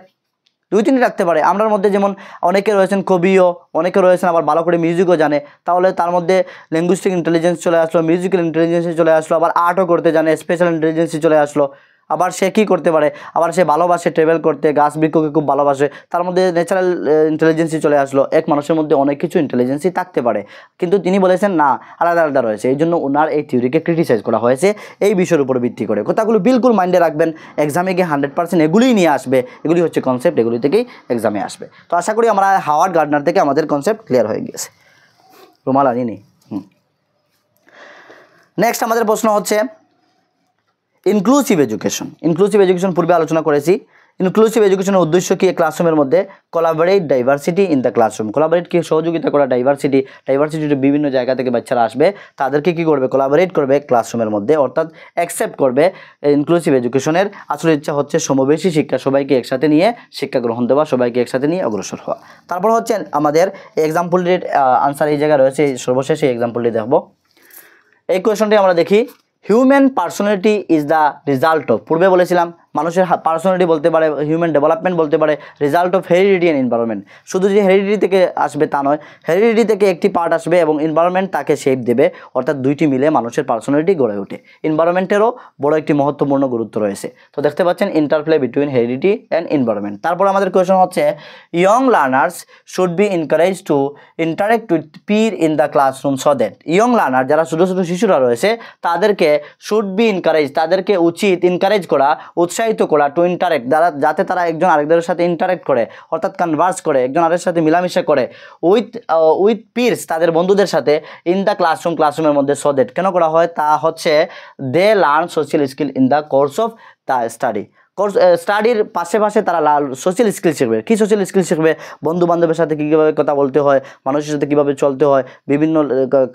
আমরার মধ্যে যেমন অনেকে রয়েছেন কবিও, অনেকে রয়েছেন আবার ভালো করে মিউজিকও জানে, তাহলে তার মধ্যে লিঙ্গুইস্টিক ইন্টেলিজেন্স চলে আসলো, মিউজিক্যাল ইন্টেলিজেন্সি চলে আসলো, আবার আর্টও করতে জানে, স্পেশাল ইন্টেলিজেন্সি চলে আসলো। আবার সে কী করতে পারে, আবার সে ভালোবাসে ট্রাভেল করতে, গাছ বৃক্ষকে খুব ভালোবাসে, তার মধ্যে ন্যাচারাল ইন্টেলিজেন্সি চলে আসলো। এক মানুষের মধ্যে অনেক কিছু ইন্টেলিজেন্সি থাকতে পারে, কিন্তু তিনি বলেছেন না, আলাদা আলাদা রয়েছে। এই জন্য ওনার এই থিওরিকে ক্রিটিসাইজ করা হয়েছে এই বিষয়ের উপর ভিত্তি করে। কথাগুলো বিলকুল মাইন্ডে রাখবেন, এক্সামে গিয়ে 100% এগুলিই নিয়ে আসবে। এগুলি হচ্ছে কনসেপ্ট, এগুলি থেকেই এক্সামে আসবে। তো আশা করি আমরা হাওয়ার্ড গার্ডনার থেকে আমাদের কনসেপ্ট ক্লিয়ার হয়ে গিয়েছে। রুমাল আনিনি। নেক্সট আমাদের প্রশ্ন হচ্ছে ইনক্লুসিভ এডুকেশন পূর্বে আলোচনা করেছি। ইনক্লুসিভ এডুকেশনের উদ্দেশ্য কি? ক্লাসরুমের মধ্যে collaborate diversity in the classroom. Collaborate কি? সহযোগিতা করা। ডাইভার্সিটি বিভিন্ন জায়গা থেকে বাচ্চারা আসবে, তাদেরকে কি করবে? কোলাবোরেট করবে ক্লাসরুমের মধ্যে, অর্থাৎ অ্যাকসেপ্ট করবে। ইনক্লুসিভ এডুকেশনের আসলে ইচ্ছা হচ্ছে সমাবেশী শিক্ষা, সবাইকে একসাথে নিয়ে শিক্ষা গ্রহণ দেওয়া, সবাইকে একসাথে নিয়ে অগ্রসর হওয়া। তারপর হচ্ছে আমাদের এক্সাম্পলটির আনসার এই জায়গায় রয়েছে, সর্বশেষ এই এক্সাম্পলটি দেখব। এই কোয়েশনটি আমরা দেখি, human personality is the result of, পূর্বে বলেছিলাম মানুষের পার্সোনালিটি বলতে পারে, হিউম্যান ডেভেলপমেন্ট বলতে পারে result of heredity and environment. শুধু যে হেরিডিটি থেকে আসবে তা নয়, হেরিডিটি থেকে একটি পার্ট আসবে এবং এনভায়রনমেন্ট তাকে শেপ দেবে, অর্থাৎ দুইটি মিলে মানুষের পার্সোনালিটি গড়ে ওঠে। এনভায়রনমেন্টেরও বড় একটি মহত্বপূর্ণ গুরুত্ব রয়েছে। তো দেখতে পাচ্ছেন interplay between heredity and environment. তারপর আমাদের কোয়েশন হচ্ছে young learners should be encourage to interact with peer in the classroom so that, young learner যারা ছোটো ছোটো শিশুরা রয়েছে তাদেরকে শুড বি এনকারেজ, তাদেরকে উচিত এনকারেজ করা, উৎসাহিত করা, টু ইন্টারেক্ট, যাতে তারা একজন আরেকজনের সাথে ইন্টারেক্ট করে, অর্থাৎ কনভার্স করে, একজন আরেকজনের সাথে মিলামিশা করে, উইথ পিরস, তাদের বন্ধুদের সাথে, ইন দ্য ক্লাসরুমের মধ্যে। সো দ্যাট কেন করা হয়? তা হচ্ছে they learn social skill in the course of the স্টাডির পাশে তারা সোশ্যাল স্কিল শিখবে। কী সোশ্যাল স্কিল শিখবে? বন্ধু বান্ধবের সাথে কীভাবে কথা বলতে হয়, মানুষের সাথে কীভাবে চলতে হয়, বিভিন্ন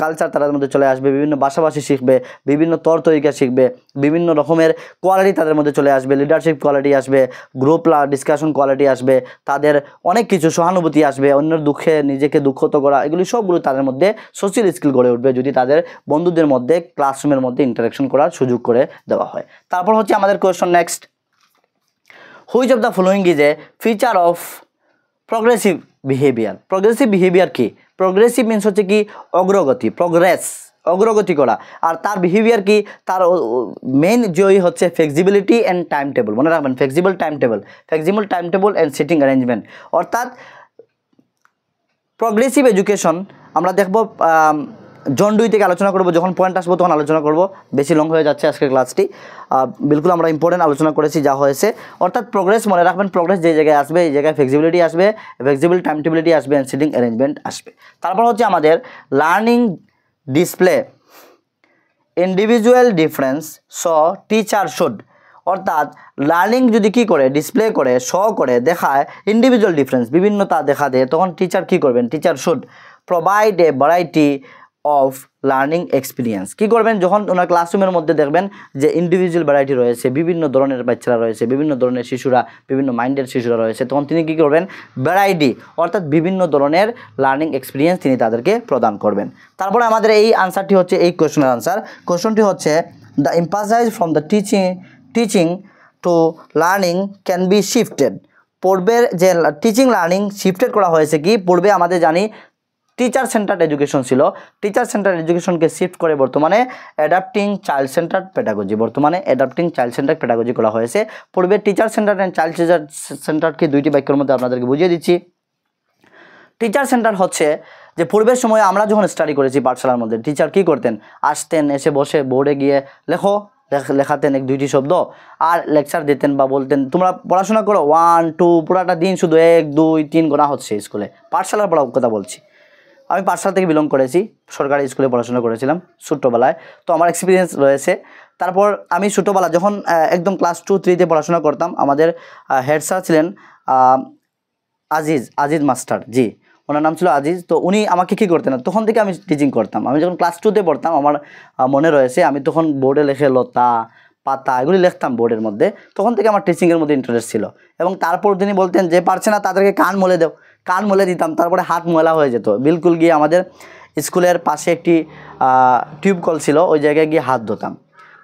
কালচার তাদের মধ্যে চলে আসবে, বিভিন্ন ভাষাভাষী শিখবে, বিভিন্ন তরিকা শিখবে, বিভিন্ন রকমের কোয়ালিটি তাদের মধ্যে চলে আসবে, লিডারশিপ কোয়ালিটি আসবে, গ্রুপ ডিসকাশন কোয়ালিটি আসবে, তাদের অনেক কিছু সহানুভূতি আসবে, অন্যের দুঃখে নিজেকে দুঃখত করা, এগুলি সবগুলো তাদের মধ্যে সোশ্যাল স্কিল গড়ে উঠবে যদি তাদের বন্ধুদের মধ্যে ক্লাসরুমের মধ্যে ইন্টারাকশন করার সুযোগ করে দেওয়া হয়। তারপর হচ্ছে আমাদের question next, which of the following is a feature of progressive behaviour. Progressive behaviour কি? প্রগ্রেসিভ মিনস হচ্ছে কি অগ্রগতি, অগ্রগতি করা। আর তার বিহেভিয়ার কি, তার মেইন জয়ই হচ্ছে ফ্লেক্সিবিলিটি অ্যান্ড টাইম টেবল। মনে রাখবেন flexible time table and seating arrangement. অর্থাৎ প্রগ্রেসিভ এডুকেশন আমরা দেখব জন 2 থেকে আলোচনা করব, যখন পয়েন্ট আসবো তখন আলোচনা করব, বেশি লং হয়ে যাচ্ছে আজকের ক্লাসটি। বিলকুল আমরা ইম্পর্টেন্ট আলোচনা করেছি যা হয়েছে। অর্থাৎ প্রোগ্রেস মনে রাখবেন, প্রোগ্রেস যে জায়গায় আসবে এই জায়গায় ফ্লেক্সিবিলিটি আসবে, ফ্লেক্সিবল টাইম টেবিলিটি আসবে অ্যান্ড সিটিং অ্যারেঞ্জমেন্ট আসবে। তারপর হচ্ছে আমাদের learning display individual difference so teacher should. অর্থাৎ লার্নিং যদি কী করে, ডিসপ্লে করে, শো করে, দেখায় ইন্ডিভিজুয়াল ডিফারেন্স, বিভিন্নতা দেখা দেয়, তখন টিচার কী করবেন, teacher should provide a variety of learning experience. কী করবেন, যখন ওনার ক্লাসরুমের মধ্যে দেখবেন যে ইন্ডিভিজুয়াল ভ্যারাইটি রয়েছে, বিভিন্ন ধরনের বাচ্চারা রয়েছে, বিভিন্ন ধরনের শিশুরা, বিভিন্ন মাইন্ডের শিশুরা রয়েছে, তখন তিনি কী করবেন, ভ্যারাইটি অর্থাৎ বিভিন্ন ধরনের লার্নিং এক্সপিরিয়েন্স তিনি তাদেরকে প্রদান করবেন। তারপরে আমাদের এই আনসারটি হচ্ছে, এই কোয়েশনের আনসার, কোয়েশনটি হচ্ছে the emphasise from the teaching two learning can be shifted. পূর্বের যে টিচিং লার্নিং শিফটেড করা হয়েছে, কি পূর্বে আমাদের জানি টিচার সেন্টার্ড এডুকেশন ছিল, টিচার সেন্টার্ড এডুকেশনকে শিফট করে বর্তমানে অ্যাডাপ্টিং চাইল্ড সেন্টার্ড পেডাগজি, বর্তমানে অ্যাডাপ্টিং চাইল্ড সেন্টার্ড পেডাগজি করা হয়েছে। পূর্বে টিচার সেন্টার্ড অ্যান্ড চাইল্ড সেন্টার্ডকে দুইটি বাক্যের মধ্যে আপনাদেরকে বুঝিয়ে দিচ্ছি। টিচার সেন্টার হচ্ছে যে পূর্বের সময়ে আমরা যখন স্টাডি করেছি পাঠশালার মধ্যে, টিচার কী করতেন, আসতেন, এসে বসে বোর্ডে গিয়ে লেখাতেন 1-2টি শব্দ আর লেকচার দিতেন বা বলতেন তোমরা পড়াশোনা করো 1 2, পুরাটা দিন শুধু 1 2 3 গোনা হচ্ছে স্কুলে। পাঠশালার পড়ার কথা বলছি, আমি পাঠশালা থেকে বিলং করেছি, সরকারি স্কুলে পড়াশোনা করেছিলাম ছোট্টবেলায়, তো আমার এক্সপিরিয়েন্স রয়েছে। তারপর আমি ছোটোবেলা যখন একদম ক্লাস 2-3-তে পড়াশোনা করতাম, আমাদের হেড স্যার ছিলেন আজিজ মাস্টার, জি ওনার নাম ছিল আজিজ। তো উনি আমাকে কী করতেন, তখন থেকে আমি টিচিং করতাম। আমি যখন ক্লাস 2-তে পড়তাম, আমার মনে রয়েছে আমি তখন বোর্ডে লেখে লতা পাতা এগুলি লিখতাম বোর্ডের মধ্যে, তখন থেকে আমার টিচিংয়ের মধ্যে ইন্টারেস্ট ছিল। এবং তারপর তিনি বলতেন যে পারছে না তাদেরকে কান মলে দাও, কান মলে দিতাম, তারপরে হাত ময়লা হয়ে যেত, বিলকুল গিয়ে আমাদের স্কুলের পাশে একটি টিউব কল ছিল, ওই জায়গায় গিয়ে হাত ধোতাম।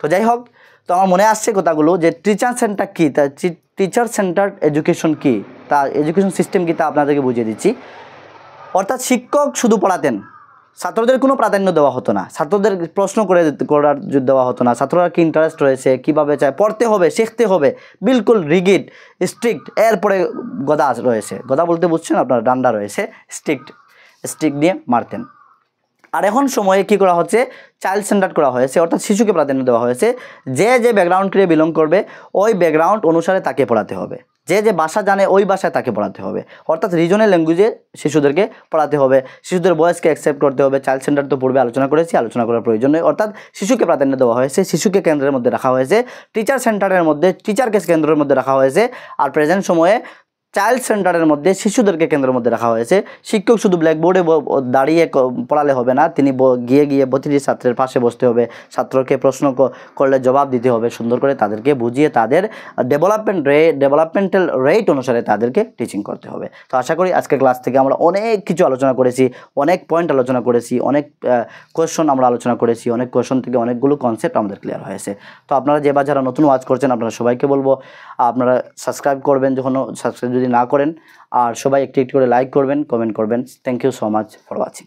তো যাই হোক, তো আমার মনে আসছে কথাগুলো যে টিচার সেন্টার কী, তা টিচার সেন্টার্ড এডুকেশন কী, তা এডুকেশন সিস্টেম কী তা আপনাদেরকে বুঝিয়ে দিচ্ছি। অর্থাৎ শিক্ষক শুধু পড়াতেন, ছাত্রদের কোনো প্রাধান্য দেওয়া হতো না, ছাত্রদের প্রশ্ন করার দেওয়া হতো না, ছাত্ররা কি ইন্টারেস্ট রয়েছে, কীভাবে চায়, পড়তে হবে, শিখতে হবে, বিলকুল রিগিড স্ট্রিক্ট। এরপরে গদা রয়েছে, গদা বলতে বুঝছেন আপনার, ডান্ডা রয়েছে, স্টিক দিয়ে মারতেন। আর এখন সময়ে কী করা হচ্ছে, চাইল্ড সেন্টার্ড করা হয়েছে, অর্থাৎ শিশুকে প্রাধান্য দেওয়া হয়েছে। যে ব্যাকগ্রাউন্ডকে বিলং করবে ওই ব্যাকগ্রাউন্ড অনুসারে তাকে পড়াতে হবে, যে ভাষা জানে ওই ভাষায় তাকে পড়াতে হবে, অর্থাৎ রিজনাল ল্যাঙ্গুয়েজে শিশুদেরকে পড়াতে হবে, শিশুদের ভয়েসকে অ্যাকসেপ্ট করতে হবে। চাইল্ড সেন্টার তো পূর্বে আলোচনা করেছি, আলোচনা করার প্রয়োজন নেই। অর্থাৎ শিশুকে প্রাধান্য দেওয়া হয়েছে, শিশুকে কেন্দ্রের মধ্যে রাখা হয়েছে, টিচার সেন্টারের মধ্যে টিচারকে কেন্দ্রের মধ্যে রাখা হয়েছে, আর প্রেজেন্ট সময়ে চাইল্ড সেন্টারের মধ্যে শিশুদেরকে কেন্দ্রের মধ্যে রাখা হয়েছে। শিক্ষক শুধু ব্ল্যাকবোর্ডে দাঁড়িয়ে পড়ালে হবে না, তিনি গিয়ে প্রতিটি ছাত্রের পাশে বসতে হবে, ছাত্রকে প্রশ্ন করলে জবাব দিতে হবে, সুন্দর করে তাদেরকে বুঝিয়ে তাদের ডেভেলপমেন্টাল রেট অনুসারে তাদেরকে টিচিং করতে হবে। তো আশা করি আজকের ক্লাস থেকে আমরা অনেক কিছু আলোচনা করেছি, অনেক পয়েন্ট আলোচনা করেছি, অনেক কোয়েশ্চন আমরা আলোচনা করেছি, অনেক কোয়েশ্চন থেকে অনেকগুলো কনসেপ্ট আমাদের ক্লিয়ার হয়েছে। তো আপনারা যারা নতুন ওয়াচ করছেন, আপনারা সবাইকে বলবো আপনারা সাবস্ক্রাইব করবেন, যখন সাবস্ক্রাইব যদি না করেন, আর সবাই একটি করে লাইক করবেন, কমেন্ট করবেন। Thank you so much for watching.